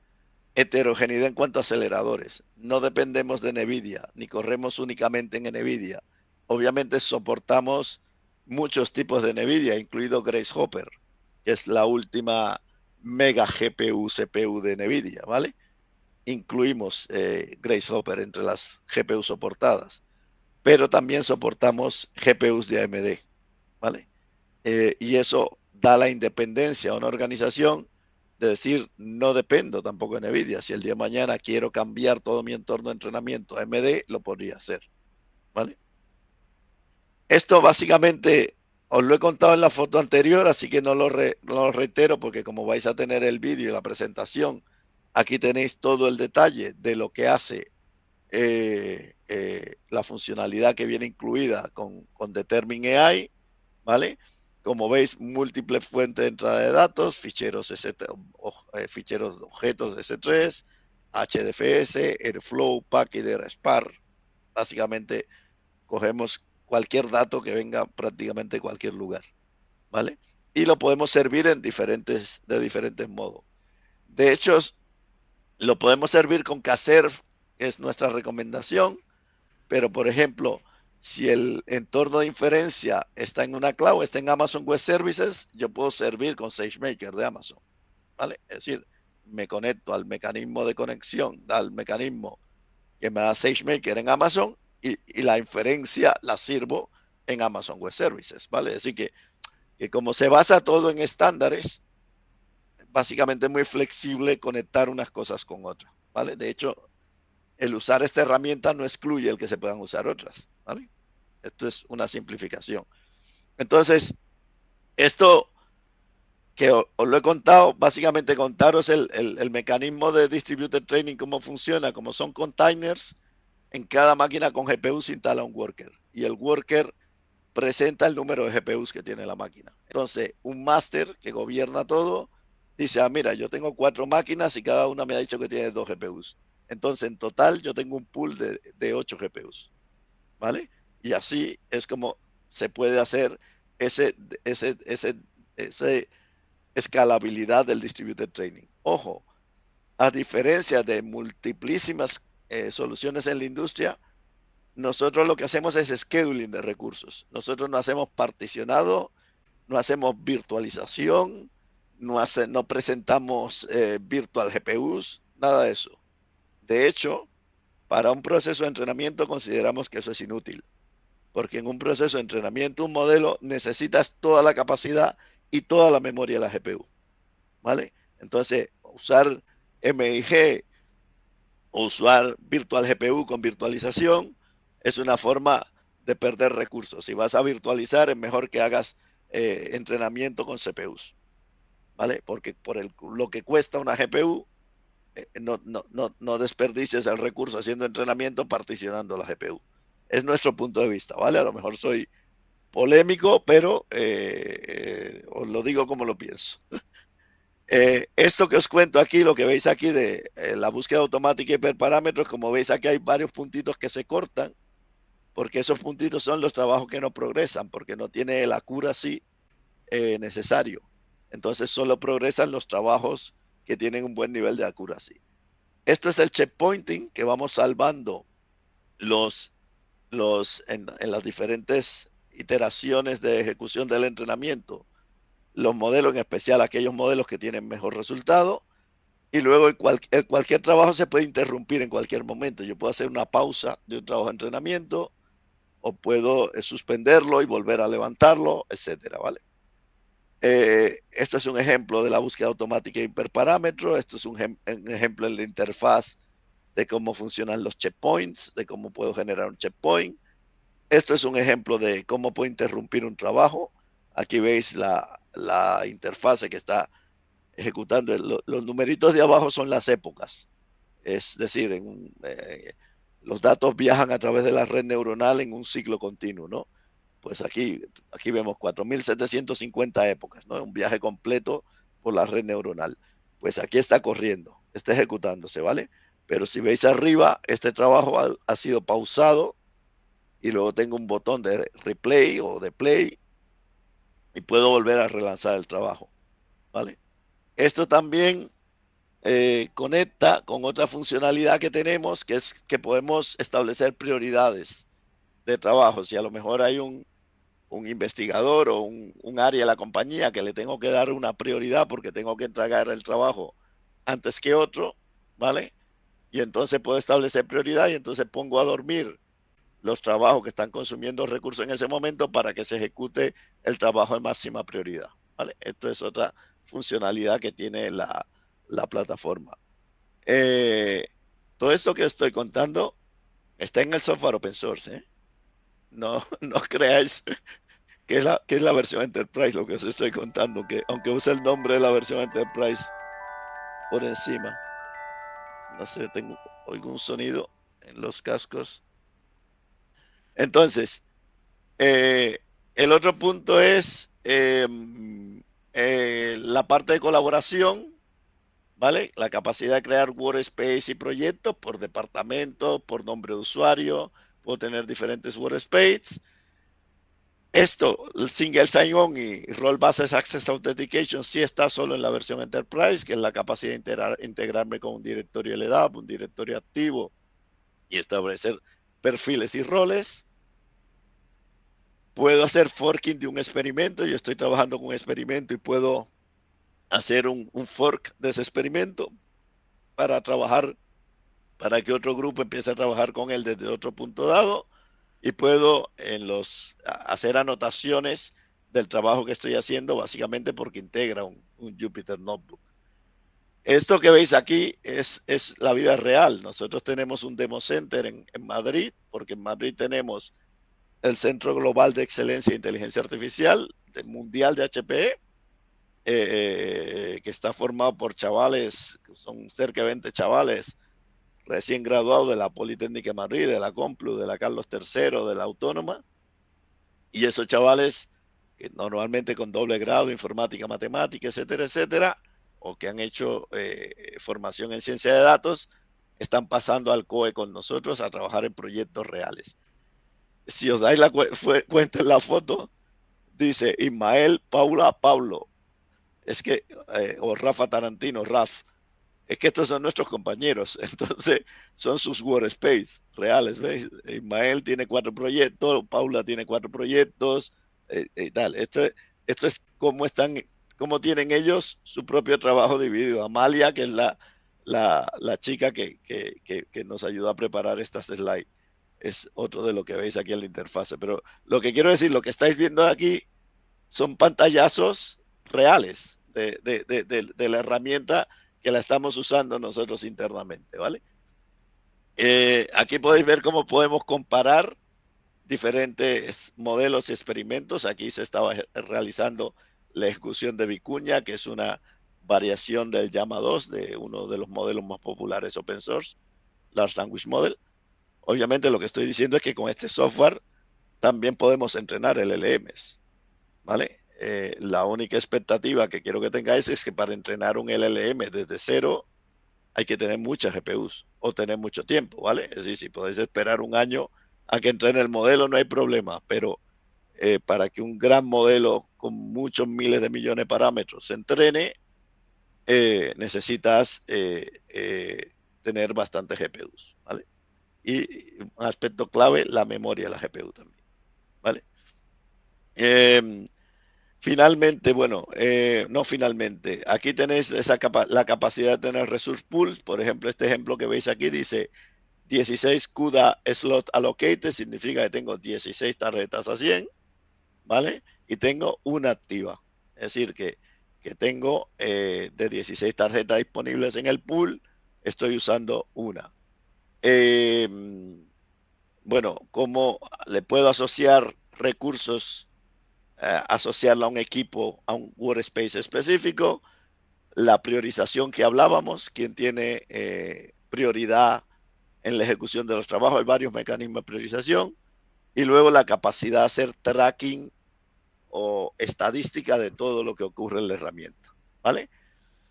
heterogeneidad en cuanto a aceleradores. No dependemos de NVIDIA, ni corremos únicamente en NVIDIA. Obviamente soportamos muchos tipos de NVIDIA, incluido Grace Hopper, que es la última mega GPU, CPU de NVIDIA, ¿vale? Incluimos Grace Hopper entre las GPU soportadas, pero también soportamos GPUs de AMD, ¿vale? Y eso da la independencia a una organización de decir, no dependo tampoco de NVIDIA. Si el día de mañana quiero cambiar todo mi entorno de entrenamiento a AMD, lo podría hacer, ¿vale? Esto básicamente os lo he contado en la foto anterior, así que no lo reitero, porque como vais a tener el vídeo y la presentación, aquí tenéis todo el detalle de lo que hace la funcionalidad que viene incluida con Determin AI, ¿vale? Como veis, múltiples fuentes de entrada de datos, ficheros ficheros objetos S3, HDFS, Airflow, Pachyderm, Spark. Básicamente, cogemos cualquier dato que venga prácticamente de cualquier lugar, ¿vale? Y lo podemos servir de diferentes modos. De hecho, lo podemos servir con Kserve, que es nuestra recomendación, pero por ejemplo, si el entorno de inferencia está en una cloud, está en Amazon Web Services, yo puedo servir con SageMaker de Amazon, ¿vale? Es decir, me conecto al mecanismo de conexión, al mecanismo que me da SageMaker en Amazon y la inferencia la sirvo en Amazon Web Services, ¿vale? Es decir, que como se basa todo en estándares, básicamente es muy flexible conectar unas cosas con otras, ¿vale? De hecho, el usar esta herramienta no excluye el que se puedan usar otras, ¿vale? Esto es una simplificación. Entonces, esto que os lo he contado, básicamente contaros el mecanismo de Distributed Training, cómo funciona, como son containers, en cada máquina con GPU se instala un worker y el worker presenta el número de GPUs que tiene la máquina. Entonces, un máster que gobierna todo dice, ah, mira, yo tengo 4 máquinas y cada una me ha dicho que tiene 2 GPUs. Entonces, en total, yo tengo un pool de 8 GPUs, ¿vale? Y así es como se puede hacer ese escalabilidad del Distributed Training. Ojo, a diferencia de multiplísimas soluciones en la industria, nosotros lo que hacemos es scheduling de recursos. Nosotros no hacemos particionado, no hacemos virtualización, no presentamos virtual GPUs, nada de eso. De hecho, para un proceso de entrenamiento consideramos que eso es inútil, porque en un proceso de entrenamiento, un modelo, necesitas toda la capacidad y toda la memoria de la GPU, ¿vale? Entonces, usar MIG o usar virtual GPU con virtualización es una forma de perder recursos. Si vas a virtualizar, es mejor que hagas entrenamiento con CPUs, ¿vale? Porque por lo que cuesta una GPU, no desperdicies el recurso haciendo entrenamiento particionando la GPU. Es nuestro punto de vista, ¿vale? A lo mejor soy polémico, pero os lo digo como lo pienso. Esto que os cuento aquí, lo que veis aquí de la búsqueda automática y hiperparámetros, como veis aquí hay varios puntitos que se cortan, porque esos puntitos son los trabajos que no progresan, porque no tiene el accuracy necesario. Entonces solo progresan los trabajos que tienen un buen nivel de accuracy. Esto es el checkpointing, que vamos salvando en las diferentes iteraciones de ejecución del entrenamiento, los modelos, en especial aquellos modelos que tienen mejor resultado, y luego cualquier trabajo se puede interrumpir en cualquier momento. Yo puedo hacer una pausa de un trabajo de entrenamiento, o puedo suspenderlo y volver a levantarlo, etcétera, ¿vale? Esto es un ejemplo de la búsqueda automática de hiperparámetros. Esto es un ejemplo en la interfaz de cómo funcionan los checkpoints, de cómo puedo generar un checkpoint. Esto es un ejemplo de cómo puedo interrumpir un trabajo. Aquí veis la interfase que está ejecutando. Los numeritos de abajo son las épocas. Es decir, los datos viajan a través de la red neuronal en un ciclo continuo, ¿no? Pues aquí vemos 4.750 épocas, ¿no? Un viaje completo por la red neuronal. Pues aquí está corriendo, está ejecutándose, ¿vale? Pero si veis arriba, este trabajo ha sido pausado y luego tengo un botón de replay o de play y puedo volver a relanzar el trabajo, ¿vale? Esto también conecta con otra funcionalidad que tenemos, que es que podemos establecer prioridades de trabajo. Si a lo mejor hay un investigador o un área de la compañía que le tengo que dar una prioridad porque tengo que entregar el trabajo antes que otro, ¿vale? Y entonces puedo establecer prioridad y entonces pongo a dormir los trabajos que están consumiendo recursos en ese momento para que se ejecute el trabajo de máxima prioridad, ¿vale? Esto es otra funcionalidad que tiene la plataforma. Todo esto que estoy contando está en el software open source, ¿eh? No creáis que es la versión Enterprise lo que os estoy contando, que aunque use el nombre de la versión Enterprise por encima. No sé, oigo un sonido en los cascos. Entonces, el otro punto es la parte de colaboración, ¿vale? La capacidad de crear workspace y proyectos por departamento, por nombre de usuario. Puedo tener diferentes workspaces. Esto, el Single Sign-On y Role Based Access Authentication, sí está solo en la versión Enterprise, que es la capacidad de integrarme con un directorio LDAP, un directorio activo y establecer perfiles y roles. Puedo hacer forking de un experimento. Yo estoy trabajando con un experimento y puedo hacer un fork de ese experimento para trabajar, para que otro grupo empiece a trabajar con él desde otro punto dado. Y puedo hacer anotaciones del trabajo que estoy haciendo, básicamente porque integra un Jupyter Notebook. Esto que veis aquí es la vida real. Nosotros tenemos un demo center en Madrid, porque en Madrid tenemos el Centro Global de Excelencia de Inteligencia Artificial mundial de HPE, que está formado por chavales, que son cerca de 20 chavales recién graduados de la Politécnica de Madrid, de la Complu, de la Carlos III, de la Autónoma, y esos chavales que normalmente con doble grado, informática, matemática, etcétera, etcétera, o que han hecho formación en ciencia de datos, están pasando al COE con nosotros a trabajar en proyectos reales. Si os dais cuenta en la foto, dice Ismael, Paula, Pablo. Es que, o Rafa Tarantino, Raf. Es que estos son nuestros compañeros, entonces son sus workspace reales, ¿veis? Ismael tiene 4 proyectos, Paula tiene 4 proyectos, y tal. Esto es cómo tienen ellos su propio trabajo dividido. Amalia, que es la chica que nos ayudó a preparar estas slides, es otro de lo que veis aquí en la interfase. Pero lo que quiero decir, lo que estáis viendo aquí son pantallazos reales de la herramienta que la estamos usando nosotros internamente, ¿vale? Aquí podéis ver cómo podemos comparar diferentes modelos y experimentos. Aquí se estaba realizando la ejecución de Vicuña, que es una variación del Llama 2, de uno de los modelos más populares open source, Large Language Model. Obviamente lo que estoy diciendo es que con este software también podemos entrenar LLMs, ¿vale? La única expectativa que quiero que tengáis es que para entrenar un LLM desde cero hay que tener muchas GPUs o tener mucho tiempo, ¿vale? Es decir, si podéis esperar un año a que entrene el modelo, no hay problema, pero para que un gran modelo con muchos miles de millones de parámetros se entrene, necesitas tener bastantes GPUs, ¿vale? Y un aspecto clave, la memoria de la GPU también, ¿vale? Finalmente, bueno, no finalmente, aquí tenéis la capacidad de tener resource pools. Por ejemplo, este ejemplo que veis aquí dice 16 CUDA slot allocated, significa que tengo 16 tarjetas a 100, ¿vale? Y tengo una activa, es decir, que tengo de 16 tarjetas disponibles en el pool, estoy usando una. Bueno, ¿cómo le puedo asociar recursos? Asociarla a un equipo, a un workspace específico, la priorización que hablábamos, quien tiene prioridad en la ejecución de los trabajos, hay varios mecanismos de priorización, y luego la capacidad de hacer tracking o estadística de todo lo que ocurre en la herramienta, ¿vale?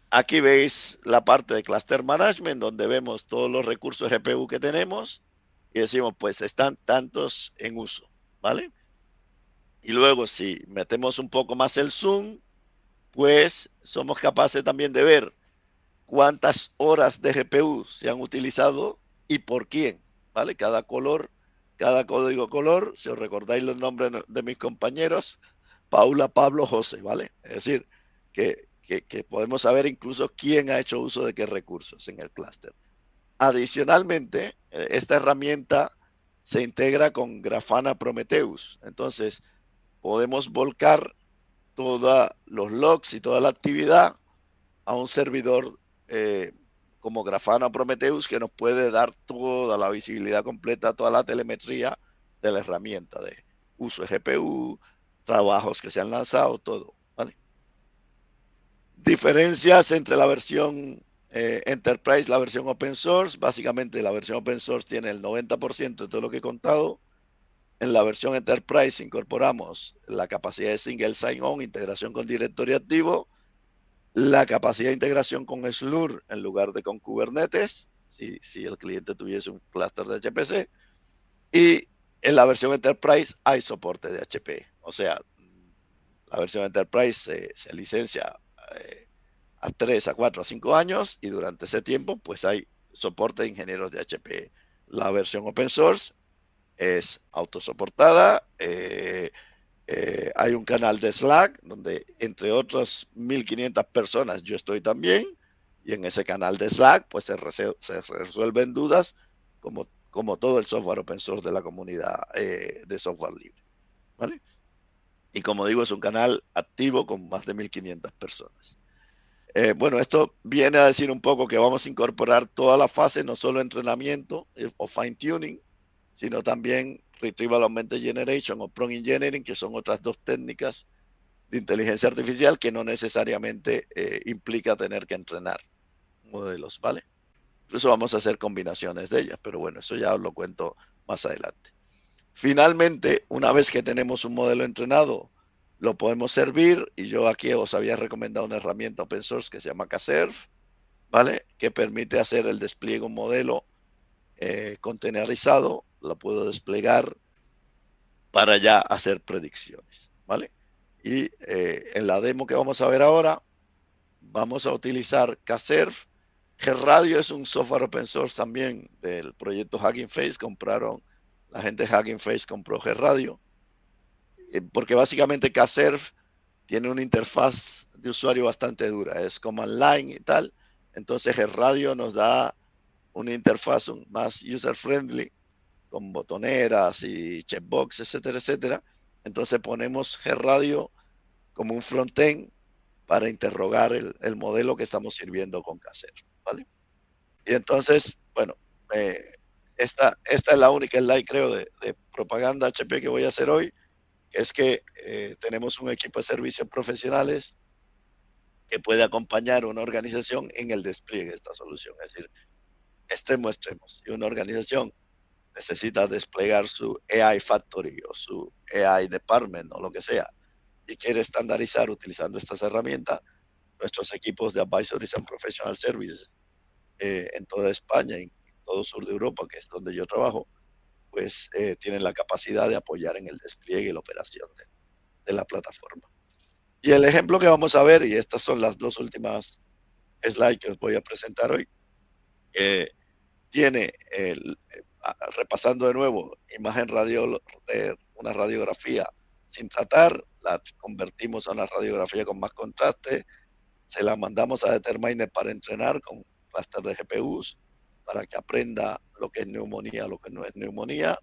Aquí veis la parte de Cluster Management, donde vemos todos los recursos GPU que tenemos, y decimos, pues están tantos en uso, ¿vale? Y luego, si metemos un poco más el zoom, pues somos capaces también de ver cuántas horas de GPU se han utilizado y por quién, ¿vale? Cada color, cada código color, si os recordáis los nombres de mis compañeros, Paula, Pablo, José, ¿vale? Es decir, que podemos saber incluso quién ha hecho uso de qué recursos en el clúster. Adicionalmente, esta herramienta se integra con Grafana Prometheus. Entonces, podemos volcar todos los logs y toda la actividad a un servidor como Grafana Prometheus, que nos puede dar toda la visibilidad completa, toda la telemetría de la herramienta de uso de GPU, trabajos que se han lanzado, todo, ¿vale? Diferencias entre la versión Enterprise y la versión Open Source. Básicamente la versión Open Source tiene el 90% de todo lo que he contado. En la versión Enterprise incorporamos la capacidad de Single Sign-On, integración con directorio activo, la capacidad de integración con Slurm en lugar de con Kubernetes, si el cliente tuviese un clúster de HPC, y en la versión Enterprise hay soporte de HP. O sea, la versión Enterprise se licencia a 3, a 4, a 5 años y durante ese tiempo pues hay soporte de ingenieros de HP. La versión Open Source es autosoportada. Hay un canal de Slack donde entre otras 1500 personas yo estoy también, y en ese canal de Slack pues se resuelven dudas como todo el software open source de la comunidad de software libre, ¿vale? Y como digo, es un canal activo con más de 1500 personas. Bueno, esto viene a decir un poco que vamos a incorporar toda la fase, no solo entrenamiento o fine tuning, sino también Retrieval Augmented Generation o Prompt Engineering, que son otras dos técnicas de inteligencia artificial que no necesariamente implica tener que entrenar modelos, ¿vale? Incluso vamos a hacer combinaciones de ellas, pero bueno, eso ya os lo cuento más adelante. Finalmente, una vez que tenemos un modelo entrenado, lo podemos servir, y yo aquí os había recomendado una herramienta open source que se llama Kserve, ¿vale? Que permite hacer el despliegue de un modelo containerizado, lo puedo desplegar para ya hacer predicciones, ¿vale? Y en la demo que vamos a ver ahora, vamos a utilizar Kserve. GRadio es un software open source también del proyecto Hugging Face. La gente de Hugging Face compró GRadio, porque básicamente Kserve tiene una interfaz de usuario bastante dura, es command line y tal. Entonces GRadio nos da una interfaz más user friendly, con botoneras y checkbox, etcétera, etcétera. Entonces ponemos GRadio como un frontend para interrogar el modelo que estamos sirviendo con Kserve, ¿vale? Y entonces, bueno, esta es la única slide, creo, de propaganda HP que voy a hacer hoy, que es que tenemos un equipo de servicios profesionales que puede acompañar a una organización en el despliegue de esta solución, es decir, extremo a extremo. Si una organización necesita desplegar su AI Factory o su AI Department o lo que sea, y quiere estandarizar utilizando estas herramientas, nuestros equipos de Advisories and Professional Services en toda España y en todo sur de Europa, que es donde yo trabajo, pues tienen la capacidad de apoyar en el despliegue y la operación de la plataforma. Y el ejemplo que vamos a ver, y estas son las dos últimas slides que os voy a presentar hoy, tiene, repasando de nuevo, imagen de una radiografía sin tratar, la convertimos a una radiografía con más contraste, se la mandamos a Determiner para entrenar con clúster de GPUs, para que aprenda lo que es neumonía, lo que no es neumonía.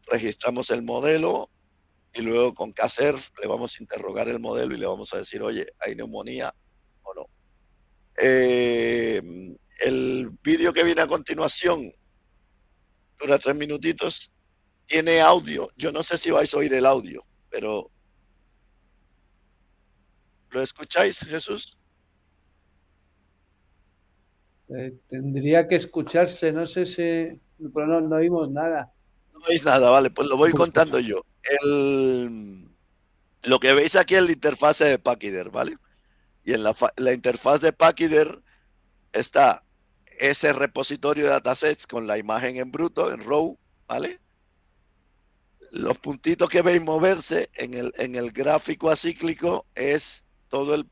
Registramos el modelo y luego con Kserve le vamos a interrogar el modelo y le vamos a decir, oye, ¿hay neumonía o no? El vídeo que viene a continuación dura 3 minutitos, tiene audio. Yo no sé si vais a oír el audio, pero ¿lo escucháis, Jesús? Tendría que escucharse, no sé si... Pero no oímos nada. No veis nada, vale, pues lo voy contando yo. Lo que veis aquí es la interfaz de Pachyderm, ¿vale? Y en la interfaz de Pachyderm está ese repositorio de datasets con la imagen en bruto, en RAW, ¿vale? Los puntitos que veis moverse en el gráfico acíclico es todo el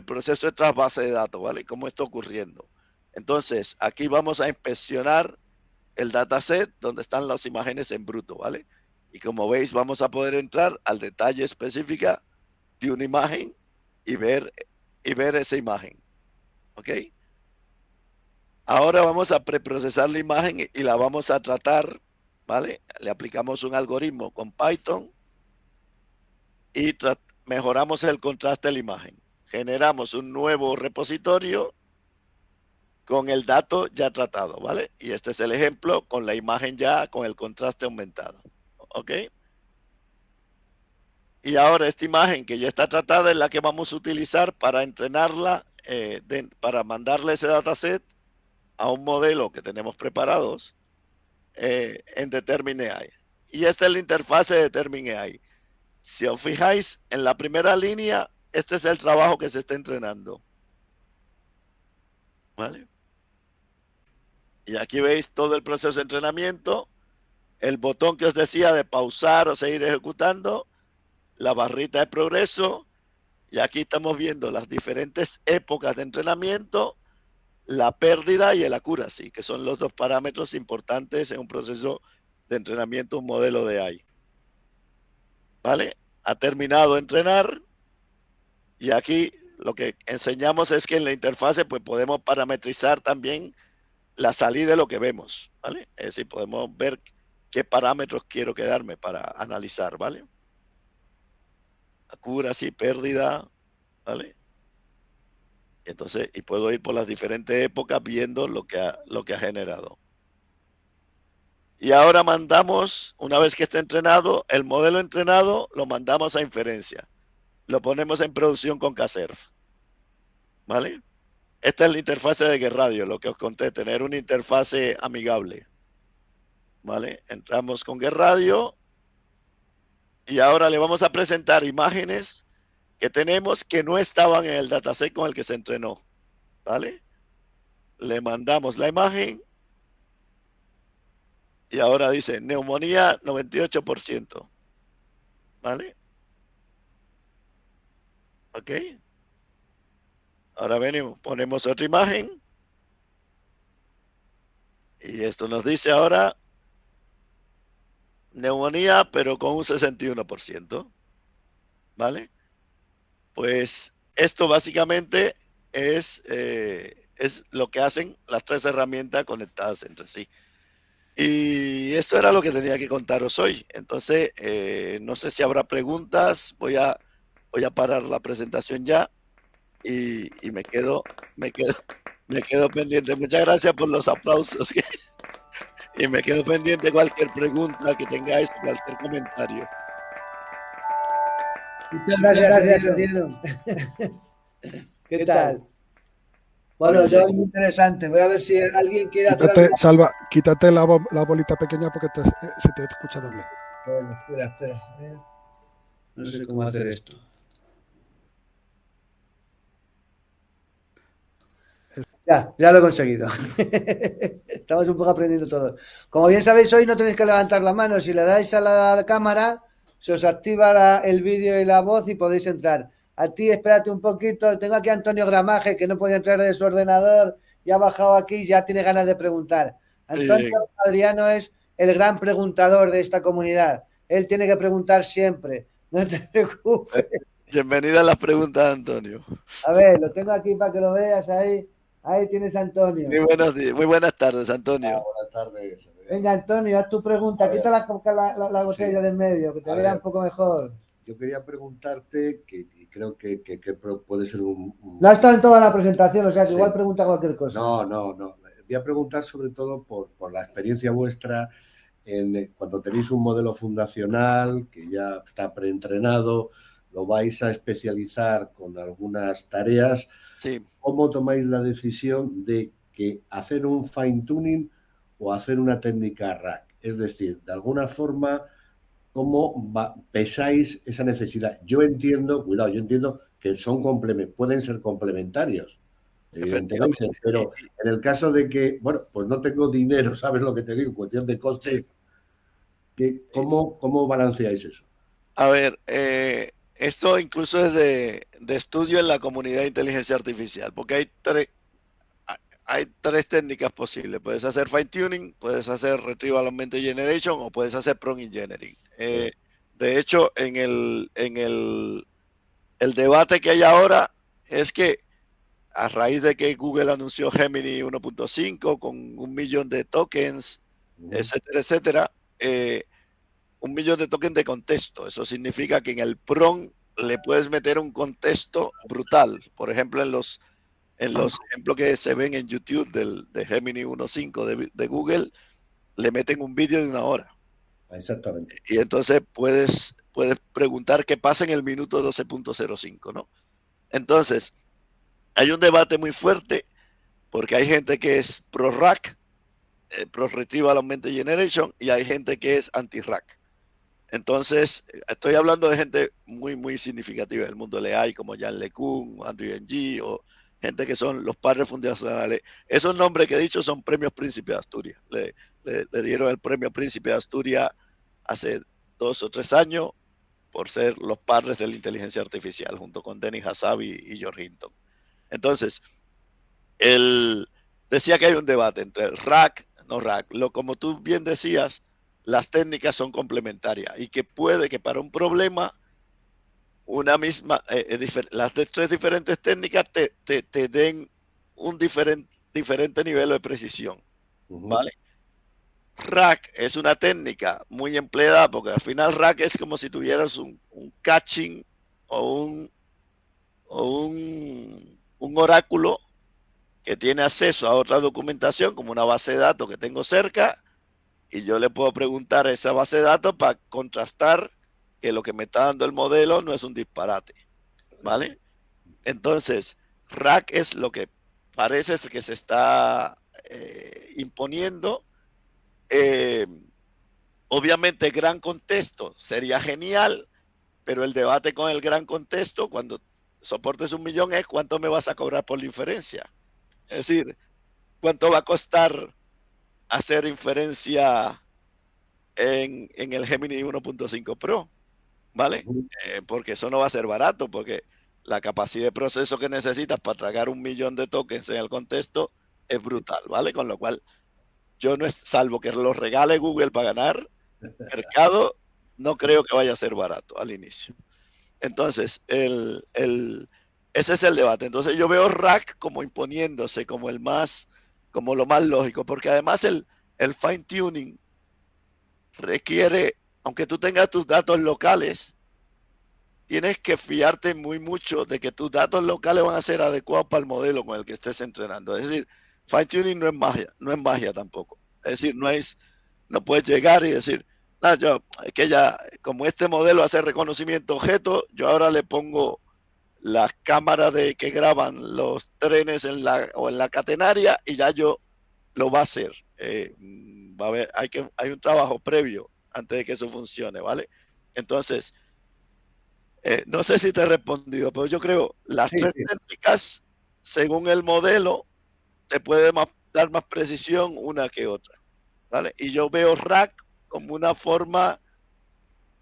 proceso de trasvase de datos, ¿vale? Cómo está ocurriendo. Entonces, aquí vamos a inspeccionar el dataset donde están las imágenes en bruto, ¿vale? Y como veis, vamos a poder entrar al detalle específico de una imagen y ver esa imagen, ¿ok? Ahora vamos a preprocesar la imagen y la vamos a tratar, ¿vale? Le aplicamos un algoritmo con Python y mejoramos el contraste de la imagen. Generamos un nuevo repositorio con el dato ya tratado, ¿vale? Y este es el ejemplo con la imagen ya con el contraste aumentado, ¿ok? Y ahora esta imagen que ya está tratada es la que vamos a utilizar para entrenarla, para mandarle ese dataset a un modelo que tenemos preparados en Determine AI. y esta es la interfase de Determine AI. Si os fijáis, en la primera línea, este es el trabajo que se está entrenando. ¿Vale? Y aquí veis todo el proceso de entrenamiento, el botón que os decía de pausar o seguir ejecutando, la barrita de progreso, y aquí estamos viendo las diferentes épocas de entrenamiento, la pérdida y el accuracy, que son los dos parámetros importantes en un proceso de entrenamiento, un modelo de AI. ¿Vale? Ha terminado de entrenar, y aquí lo que enseñamos es que en la interfase pues podemos parametrizar también la salida de lo que vemos, ¿vale? Es decir, podemos ver qué parámetros quiero quedarme para analizar, ¿vale? Accuracy, pérdida, ¿vale? Entonces, y puedo ir por las diferentes épocas viendo lo que ha generado. Y ahora mandamos, una vez que esté entrenado, el modelo entrenado lo mandamos a inferencia. Lo ponemos en producción con Ksurf, ¿vale? Esta es la interfase de GetRadio, lo que os conté, tener una interfase amigable. ¿Vale? Entramos con GetRadio y ahora le vamos a presentar imágenes que tenemos que no estaban en el dataset con el que se entrenó. ¿Vale? Le mandamos la imagen y ahora dice neumonía 98%. ¿Vale? ¿Ok? Ahora venimos, ponemos otra imagen y esto nos dice ahora neumonía, pero con un 61%. ¿Vale? Pues esto básicamente es lo que hacen las tres herramientas conectadas entre sí. Y esto era lo que tenía que contaros hoy. Entonces, no sé si habrá preguntas. Voy a parar la presentación ya y me quedo pendiente. Muchas gracias por los aplausos. Y me quedo pendiente cualquier pregunta que tengáis, cualquier comentario. Muchas gracias, Adriano. ¿Qué tal? Bueno, yo muy interesante. Voy a ver si alguien quiere hacer algo. Salva, quítate la bolita pequeña porque se te escucha doble. Bueno, espera. A ver. No sé cómo hacer esto. Ya lo he conseguido. Estamos un poco aprendiendo todo. Como bien sabéis, hoy no tenéis que levantar la mano. Si le dais a la cámara, se os activa el vídeo y la voz y podéis entrar. A ti, espérate un poquito. Tengo aquí a Antonio Gramaje, que no podía entrar de su ordenador. Ya ha bajado aquí y ya tiene ganas de preguntar. Antonio Adriano es el gran preguntador de esta comunidad. Él tiene que preguntar siempre. No te preocupes. Bienvenida a las preguntas, Antonio. A ver, lo tengo aquí para que lo veas ahí. Ahí tienes a Antonio. Muy buenas tardes, Antonio. Buenas tardes. Venga, Antonio, haz tu pregunta. Quita la botella de en medio, que te vea un poco mejor. Yo quería preguntarte, y creo que puede ser un... No ha estado en toda la presentación, o sea que igual pregunta cualquier cosa. No. Voy a preguntar sobre todo por la experiencia vuestra cuando tenéis un modelo fundacional que ya está preentrenado, lo vais a especializar con algunas tareas. Sí. ¿Cómo tomáis la decisión de que hacer un fine tuning o hacer una técnica RAC? Es decir, de alguna forma, ¿cómo pesáis esa necesidad? Yo entiendo que pueden ser complementarios, evidentemente, pero en el caso de que, pues no tengo dinero, ¿sabes lo que te digo? Cuestión de costes, ¿cómo balanceáis eso? A ver, esto incluso es de estudio en la comunidad de inteligencia artificial, porque hay tres técnicas posibles. Puedes hacer fine tuning, puedes hacer retrieval augmented generation o puedes hacer prompt engineering. De hecho, en el debate que hay ahora es que a raíz de que Google anunció Gemini 1.5 con 1 millón de tokens, etcétera, 1 millón de tokens de contexto. Eso significa que en el prompt le puedes meter un contexto brutal. Por ejemplo, en los ejemplos que se ven en YouTube de Gemini 1.5 de Google, le meten un vídeo de 1 hora. Exactamente. Y entonces puedes preguntar qué pasa en el minuto 12.05, ¿no? Entonces, hay un debate muy fuerte porque hay gente que es pro-RAC, pro Retrieval Augmented Generation, y hay gente que es anti-RAC. Entonces, estoy hablando de gente muy, muy significativa del mundo del AI, como Jan LeCun, Andrew Ng, o gente que son los padres fundacionales. Esos nombres que he dicho son premios Príncipe de Asturias. Le dieron el premio Príncipe de Asturias hace 2 o 3 años por ser los padres de la inteligencia artificial, junto con Dennis Hasabi y George Hinton. Entonces, él decía que hay un debate entre el RAG, no RAG. Como tú bien decías, las técnicas son complementarias y que puede que para un problema una misma, las 3 diferentes técnicas te den un diferente nivel de precisión, ¿vale? RAG es una técnica muy empleada porque al final RAG es como si tuvieras un caching o un oráculo que tiene acceso a otra documentación como una base de datos que tengo cerca y yo le puedo preguntar a esa base de datos para contrastar que lo que me está dando el modelo no es un disparate, ¿vale? Entonces, RAG es lo que parece que se está imponiendo. Obviamente, gran contexto sería genial, pero el debate con el gran contexto, cuando soportes 1 millón, es cuánto me vas a cobrar por la inferencia. Es decir, cuánto va a costar hacer inferencia en el Gemini 1.5 Pro, ¿vale? Porque eso no va a ser barato, porque la capacidad de proceso que necesitas para tragar 1 millón de tokens en el contexto es brutal, ¿vale? Con lo cual, yo no es, salvo que lo regale Google para ganar mercado, no creo que vaya a ser barato al inicio. Entonces, ese es el debate. Entonces, yo veo RAG como imponiéndose como como lo más lógico, porque además el fine tuning requiere, aunque tú tengas tus datos locales, tienes que fiarte mucho de que tus datos locales van a ser adecuados para el modelo con el que estés entrenando. Es decir, fine tuning no es magia tampoco. Es decir, no puedes llegar y decir, no, es que ya, como este modelo hace reconocimiento de objetos, yo ahora le pongo las cámaras que graban los trenes en la catenaria y ya yo lo va a hacer. Va a haber, hay un trabajo previo antes de que eso funcione, ¿vale? Entonces, no sé si te he respondido, pero yo creo las 3 técnicas, según el modelo, te puede dar más precisión una que otra, ¿vale? Y yo veo RAG como una forma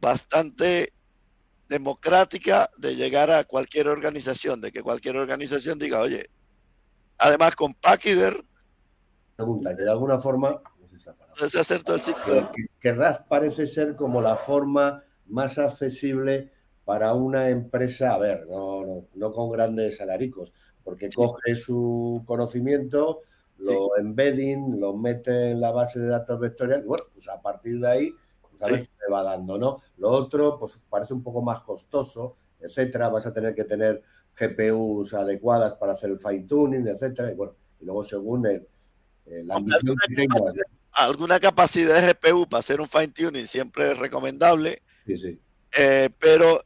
bastante democrática de llegar a cualquier organización, de que cualquier organización diga, oye, además con Pachyderm, pregunta, que de alguna forma puedes hacer todo el ciclo. Que RAG parece ser como la forma más accesible para una empresa, a ver, no con grandes salaricos, porque coge su conocimiento, lo embedding, lo mete en la base de datos vectorial y bueno, pues a partir de ahí pues a ver qué te va dando, ¿no? Lo otro, pues parece un poco más costoso, etcétera, vas a tener que tener GPUs adecuadas para hacer el fine tuning, etcétera, y bueno, y luego según la ambición que tengas. Alguna capacidad de GPU para hacer un fine tuning siempre es recomendable. Sí. Pero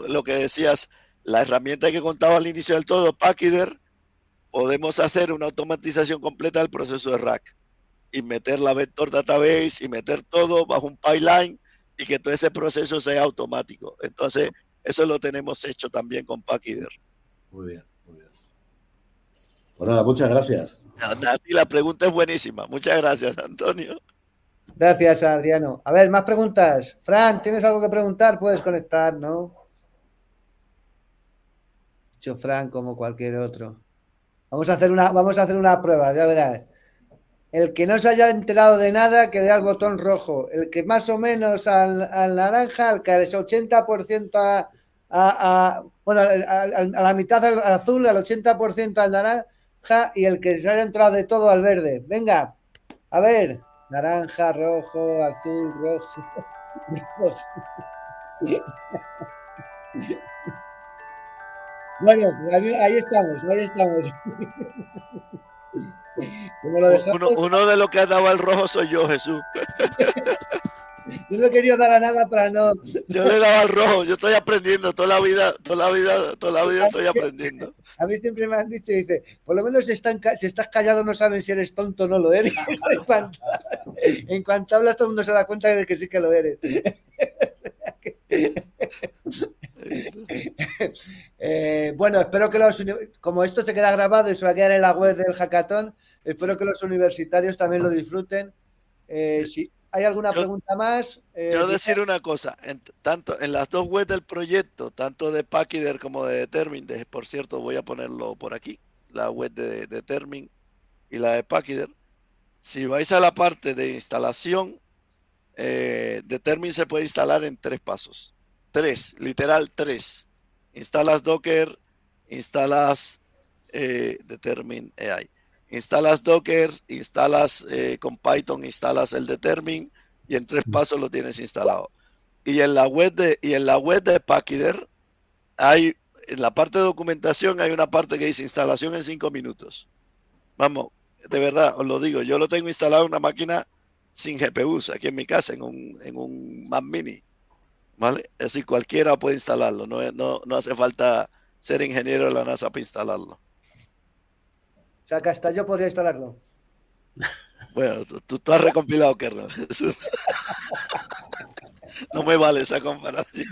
lo que decías, la herramienta que contaba al inicio del todo, Pachyderm, podemos hacer una automatización completa del proceso de RAG y meter la vector database y meter todo bajo un pipeline y que todo ese proceso sea automático. Entonces, eso lo tenemos hecho también con Pachyderm. Muy bien. Bueno, muchas gracias. A ti la pregunta es buenísima. Muchas gracias, Antonio. Gracias, Adriano. A ver, más preguntas. Fran, ¿tienes algo que preguntar? Puedes conectar, ¿no? Dicho Fran como cualquier otro. Vamos a hacer una prueba, ya verás. El que no se haya enterado de nada, que dé al botón rojo. El que más o menos al naranja, al que al 80% bueno, a la mitad al azul, al 80% al naranja y el que se haya enterado de todo al verde. Venga, a ver. Naranja, rojo, azul, rojo. Bueno, ahí estamos. Uno de los que ha dado el rojo soy yo, Jesús. Yo no quería dar a nada para no. Yo le daba al rojo, yo estoy aprendiendo toda la vida estoy aprendiendo. A mí siempre me han dicho, dice, por lo menos si estás callado no saben si eres tonto o no lo eres. En cuanto hablas todo el mundo se da cuenta de que sí que lo eres. Bueno, espero que como esto se queda grabado y se va a quedar en la web del hackathon, espero que los universitarios también lo disfruten. Si hay alguna pregunta más. Yo decir una cosa, tanto en las dos webs del proyecto, tanto de Pachyderm como de Determin, por cierto voy a ponerlo por aquí, la web de Determin y la de Pachyderm. Si vais a la parte de instalación, Determin se puede instalar en 3 pasos. 3, literal 3. Instalas Docker, instalas Determin AI. Instalas Docker, instalas con Python, instalas el Determin y en 3 pasos lo tienes instalado. Y en la web de Pachyderm hay, en la parte de documentación hay una parte que dice instalación en 5 minutos. Vamos, de verdad, os lo digo, yo lo tengo instalado en una máquina sin GPUs aquí en mi casa, en un Mac Mini. ¿Vale? Es decir, cualquiera puede instalarlo, no hace falta ser ingeniero de la NASA para instalarlo. O sea, que hasta yo podría instalarlo. Bueno, tú has recompilado kernel. No me vale esa comparación.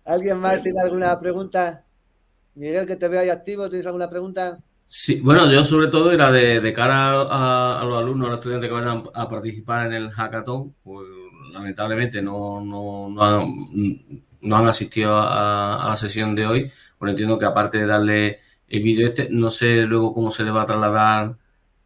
¿Alguien más tiene alguna pregunta? Miguel, que te veo ahí activo, ¿tienes alguna pregunta? Sí, bueno, yo sobre todo era de cara a los alumnos, a los estudiantes que vayan a participar en el hackathon, pues lamentablemente no han asistido a la sesión de hoy. Bueno, entiendo que aparte de darle el vídeo no sé luego cómo se le va a trasladar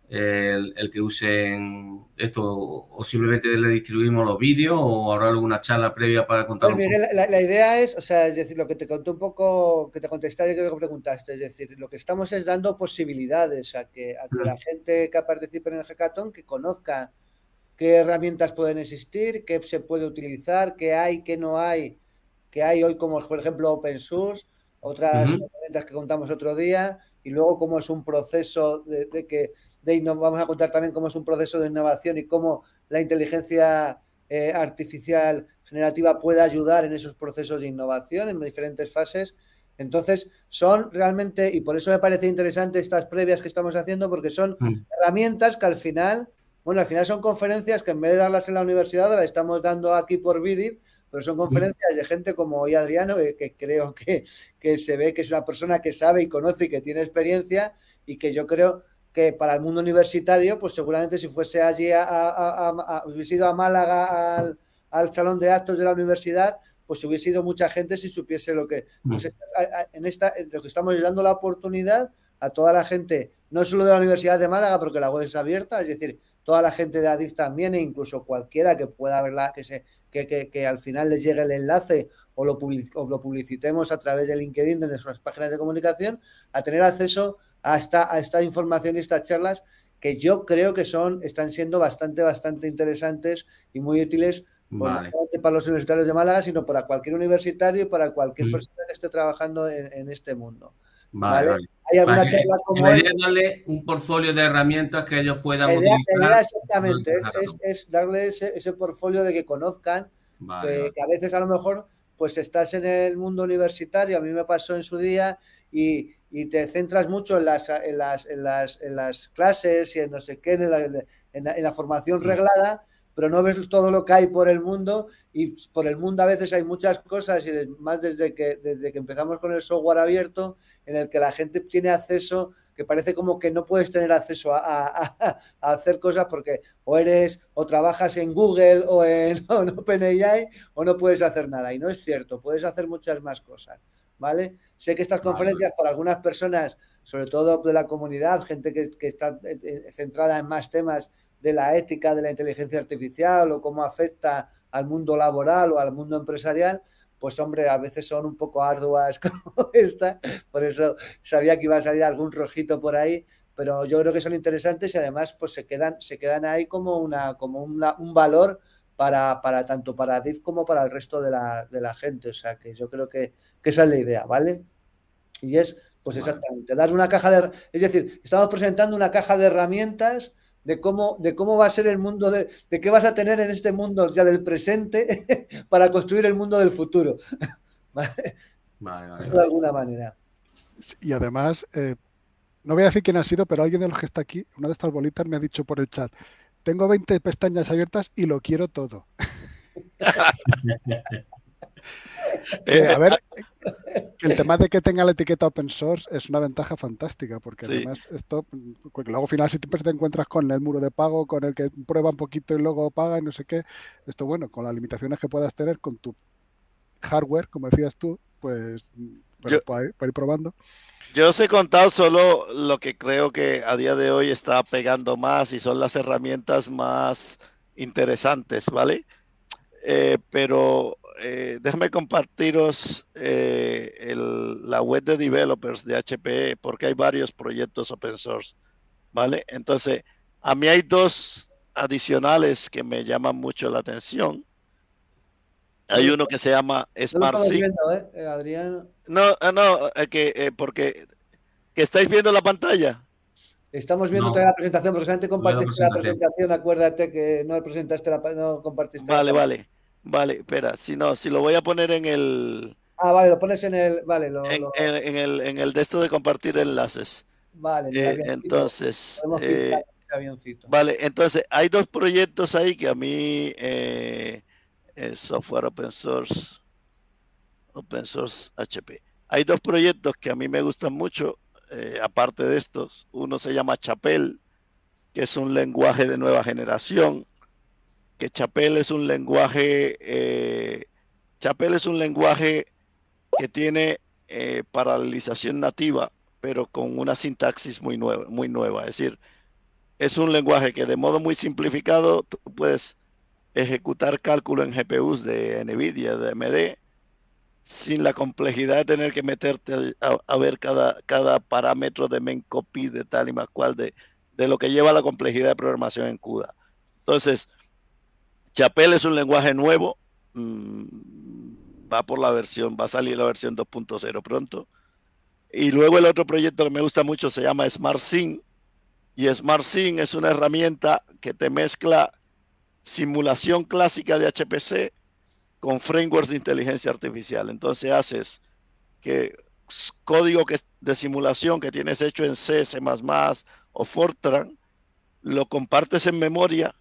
el que usen esto, o simplemente le distribuimos los vídeos, o habrá alguna charla previa para contar Pues, Miguel, la idea es, o sea, es decir, lo que te conté un poco, que te contesté y que me preguntaste, es decir, lo que estamos es dando posibilidades a que la gente que participe en el hackathon que conozca qué herramientas pueden existir, qué se puede utilizar, qué hay, qué no hay, qué hay hoy, como por ejemplo open source, otras herramientas que contamos otro día, y luego cómo es un proceso vamos a contar también cómo es un proceso de innovación y cómo la inteligencia artificial generativa puede ayudar en esos procesos de innovación en diferentes fases. Entonces, son realmente, y por eso me parece interesante estas previas que estamos haciendo, porque son herramientas que al final son conferencias que en vez de darlas en la universidad, las estamos dando aquí por vídeo, pero son conferencias de gente como hoy Adriano, que creo que se ve que es una persona que sabe y conoce y que tiene experiencia, y que yo creo que para el mundo universitario, pues seguramente si fuese allí hubiese ido a Málaga al salón de actos de la universidad, pues hubiese ido mucha gente si supiese lo que... Pues lo que estamos dando la oportunidad a toda la gente, no solo de la Universidad de Málaga, porque la web es abierta, es decir, toda la gente de ADIF también, e incluso cualquiera que pueda verla, que al final les llegue el enlace o lo publicitemos a través de LinkedIn, de nuestras páginas de comunicación, a tener acceso a esta información y estas charlas que yo creo que están siendo bastante interesantes y muy útiles, pues, no solamente para los universitarios de Málaga, sino para cualquier universitario y para cualquier persona que esté trabajando en este mundo. ¿Vale? ¿Hay alguna charla como la idea es darle un portfolio de herramientas que ellos puedan utilizar? La idea exactamente es darle ese portfolio de que conozcan, que a veces a lo mejor pues estás en el mundo universitario, a mí me pasó en su día, y te centras mucho en las clases y en no sé qué, en la formación reglada, pero no ves todo lo que hay por el mundo, y por el mundo a veces hay muchas cosas, y más desde que empezamos con el software abierto, en el que la gente tiene acceso, que parece como que no puedes tener acceso a hacer cosas porque o trabajas en Google o en OpenAI, o no puedes hacer nada, y no es cierto, puedes hacer muchas más cosas, ¿vale? Sé que estas conferencias para algunas personas, sobre todo de la comunidad, gente que está centrada en más temas de la ética de la inteligencia artificial o cómo afecta al mundo laboral o al mundo empresarial, pues hombre, a veces son un poco arduas como esta, por eso sabía que iba a salir algún rojito por ahí, pero yo creo que son interesantes y además pues se quedan ahí como un valor tanto para DIF como para el resto de la gente, o sea que yo creo que esa es la idea, ¿vale? Y es, pues exactamente, dar una caja es decir, estamos presentando una caja de herramientas, de cómo va a ser el mundo, de qué vas a tener en este mundo ya del presente para construir el mundo del futuro. ¿Vale? Vale. De alguna manera. Y además, no voy a decir quién ha sido, pero alguien de los que está aquí, una de estas bolitas me ha dicho por el chat, tengo 20 pestañas abiertas y lo quiero todo. A ver, que el tema de que tenga la etiqueta open source es una ventaja fantástica, porque además esto, porque luego al final si te encuentras con el muro de pago, con el que prueba un poquito y luego paga y no sé qué, esto bueno, con las limitaciones que puedas tener con tu hardware, como decías tú, pues para ir probando. Yo os he contado solo lo que creo que a día de hoy está pegando más y son las herramientas más interesantes, ¿vale? Pero déjame compartiros la web de developers de HP porque hay varios proyectos open source, ¿vale? Entonces, a mí hay dos adicionales que me llaman mucho la atención. Hay uno que se llama SmartSync. Adrián. No, porque que estáis viendo la pantalla. Estamos viendo toda la presentación, porque solamente compartiste la presentación. Acuérdate que no presentaste no compartiste. Vale, espera, si lo voy a poner en el. Vale, lo pones en el. Vale, en el de esto de compartir enlaces. Vale, entonces. Avioncito. Vale, entonces hay dos proyectos ahí que a mí software open source HP. Hay dos proyectos que a mí me gustan mucho, aparte de estos. Uno se llama Chapel, que es un lenguaje de nueva generación. Que Chapel es un lenguaje que tiene paralelización nativa, pero con una sintaxis muy nueva. Es decir, es un lenguaje que de modo muy simplificado tú puedes ejecutar cálculo en GPUs de NVIDIA, de AMD, sin la complejidad de tener que meterte a ver cada parámetro de main copy de tal y más cual, de lo que lleva la complejidad de programación en CUDA. Entonces, Chapel es un lenguaje nuevo, va a salir la versión 2.0 pronto. Y luego el otro proyecto que me gusta mucho se llama SmartSync, y SmartSync es una herramienta que te mezcla simulación clásica de HPC con frameworks de inteligencia artificial. Entonces haces que código de simulación que tienes hecho en C, C++ o Fortran, lo compartes en memoria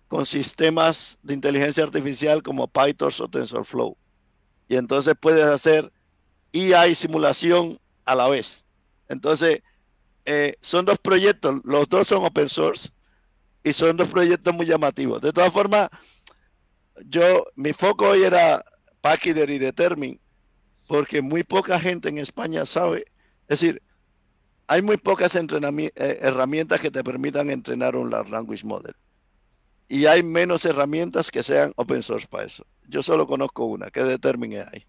con sistemas de inteligencia artificial como PyTorch o TensorFlow. Y entonces puedes hacer IA y simulación a la vez. Entonces, son dos proyectos, los dos son open source y son dos proyectos muy llamativos. De todas formas, mi foco hoy era Pachyderm y Determin, porque muy poca gente en España sabe. Es decir, hay muy pocas herramientas que te permitan entrenar un Large Language Model. Y hay menos herramientas que sean open source para eso. Yo solo conozco una, que es Determin AI.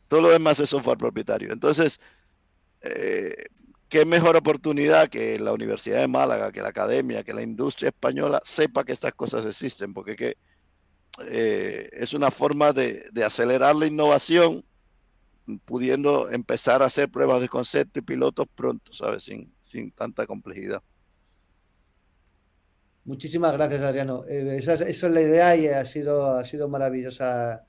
Todo lo demás es software propietario. Entonces, qué mejor oportunidad que la Universidad de Málaga, que la academia, que la industria española sepa que estas cosas existen, porque es una forma de acelerar la innovación, pudiendo empezar a hacer pruebas de concepto y pilotos pronto, ¿sabes? Sin tanta complejidad. Muchísimas gracias, Adriano. Esa es la idea y ha sido maravillosa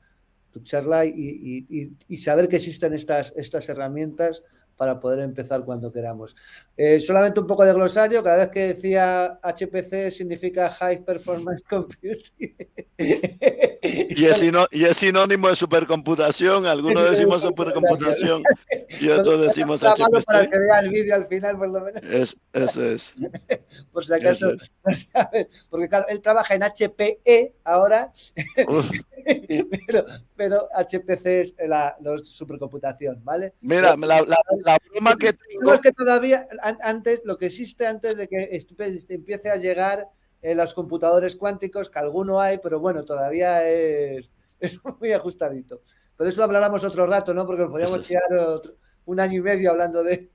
tu charla y saber que existen estas herramientas para poder empezar cuando queramos. Solamente un poco de glosario. Cada vez que decía HPC significa High Performance Computing. Y es sinónimo de supercomputación. Algunos decimos supercomputación y otros decimos HPC. Para que vea el vídeo al final, por lo menos. Eso es. Por si acaso. Porque claro, él trabaja en HPE ahora, pero HPC es la supercomputación, ¿vale? Mira, la broma que tengo... Es que todavía, lo que existe antes de que empiece a llegar los computadores cuánticos, que alguno hay, pero bueno, todavía es muy ajustadito. Pero eso hablaremos otro rato, ¿no? Porque nos podríamos tirar un año y medio hablando de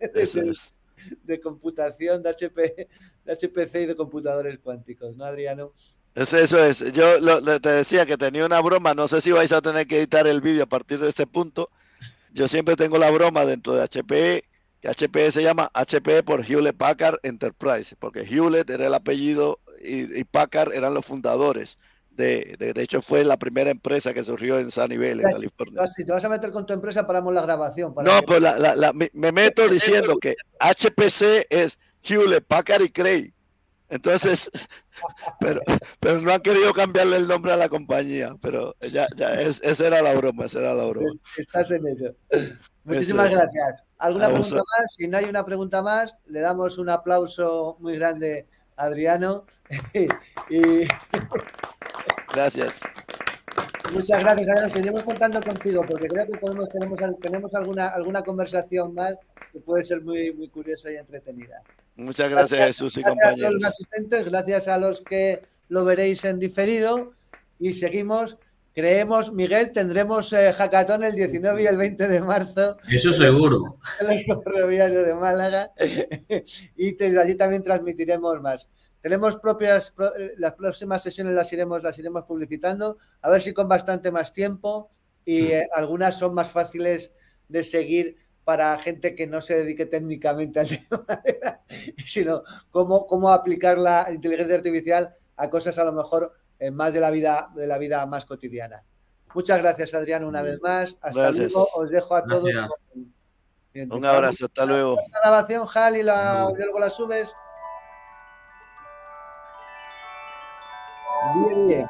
computación, de HPC y de computadores cuánticos, ¿no, Adriano? Eso es. Yo te decía que tenía una broma, no sé si vais a tener que editar el vídeo a partir de este punto. Yo siempre tengo la broma dentro de HPE que HP se llama HP por Hewlett Packard Enterprise, porque Hewlett era el apellido y Packard eran los fundadores. De hecho, fue la primera empresa que surgió en Sunnyvale, en California. Si te vas a meter con tu empresa, paramos la grabación. No, pues me meto diciendo que HPC es Hewlett Packard y Cray. Entonces, pero no han querido cambiarle el nombre a la compañía, pero esa era la broma, Estás en ello. Muchísimas gracias. ¿Alguna pregunta más? Si no hay una pregunta más, le damos un aplauso muy grande a Adriano. Gracias. Muchas gracias, Adriano. Seguimos contando contigo porque creo que tenemos alguna conversación más que puede ser muy, muy curiosa y entretenida. Muchas gracias, Jesús y compañeros. Gracias a los asistentes, gracias a los que lo veréis en diferido y seguimos. Creemos, Miguel, tendremos hackathon el 19 y el 20 de marzo. Eso seguro. En el ferroviario de Málaga. Y allí también transmitiremos más. Tenemos las próximas sesiones las iremos publicitando, a ver si con bastante más tiempo y algunas son más fáciles de seguir para gente que no se dedique técnicamente al tema, sino cómo aplicar la inteligencia artificial a cosas a lo mejor más de la vida más cotidiana. Muchas gracias, Adriano, una vez más. Hasta luego. Os dejo a todos. Un abrazo, hasta luego. Esta grabación, Hal, y luego la subes. Bien.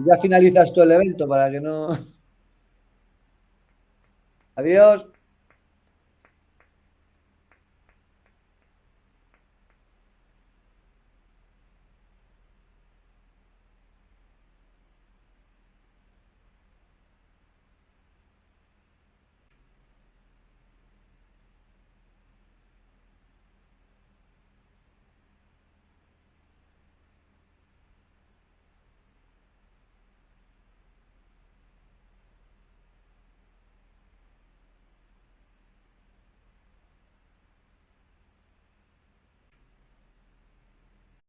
Ya finalizas tú el evento para que no... Adiós.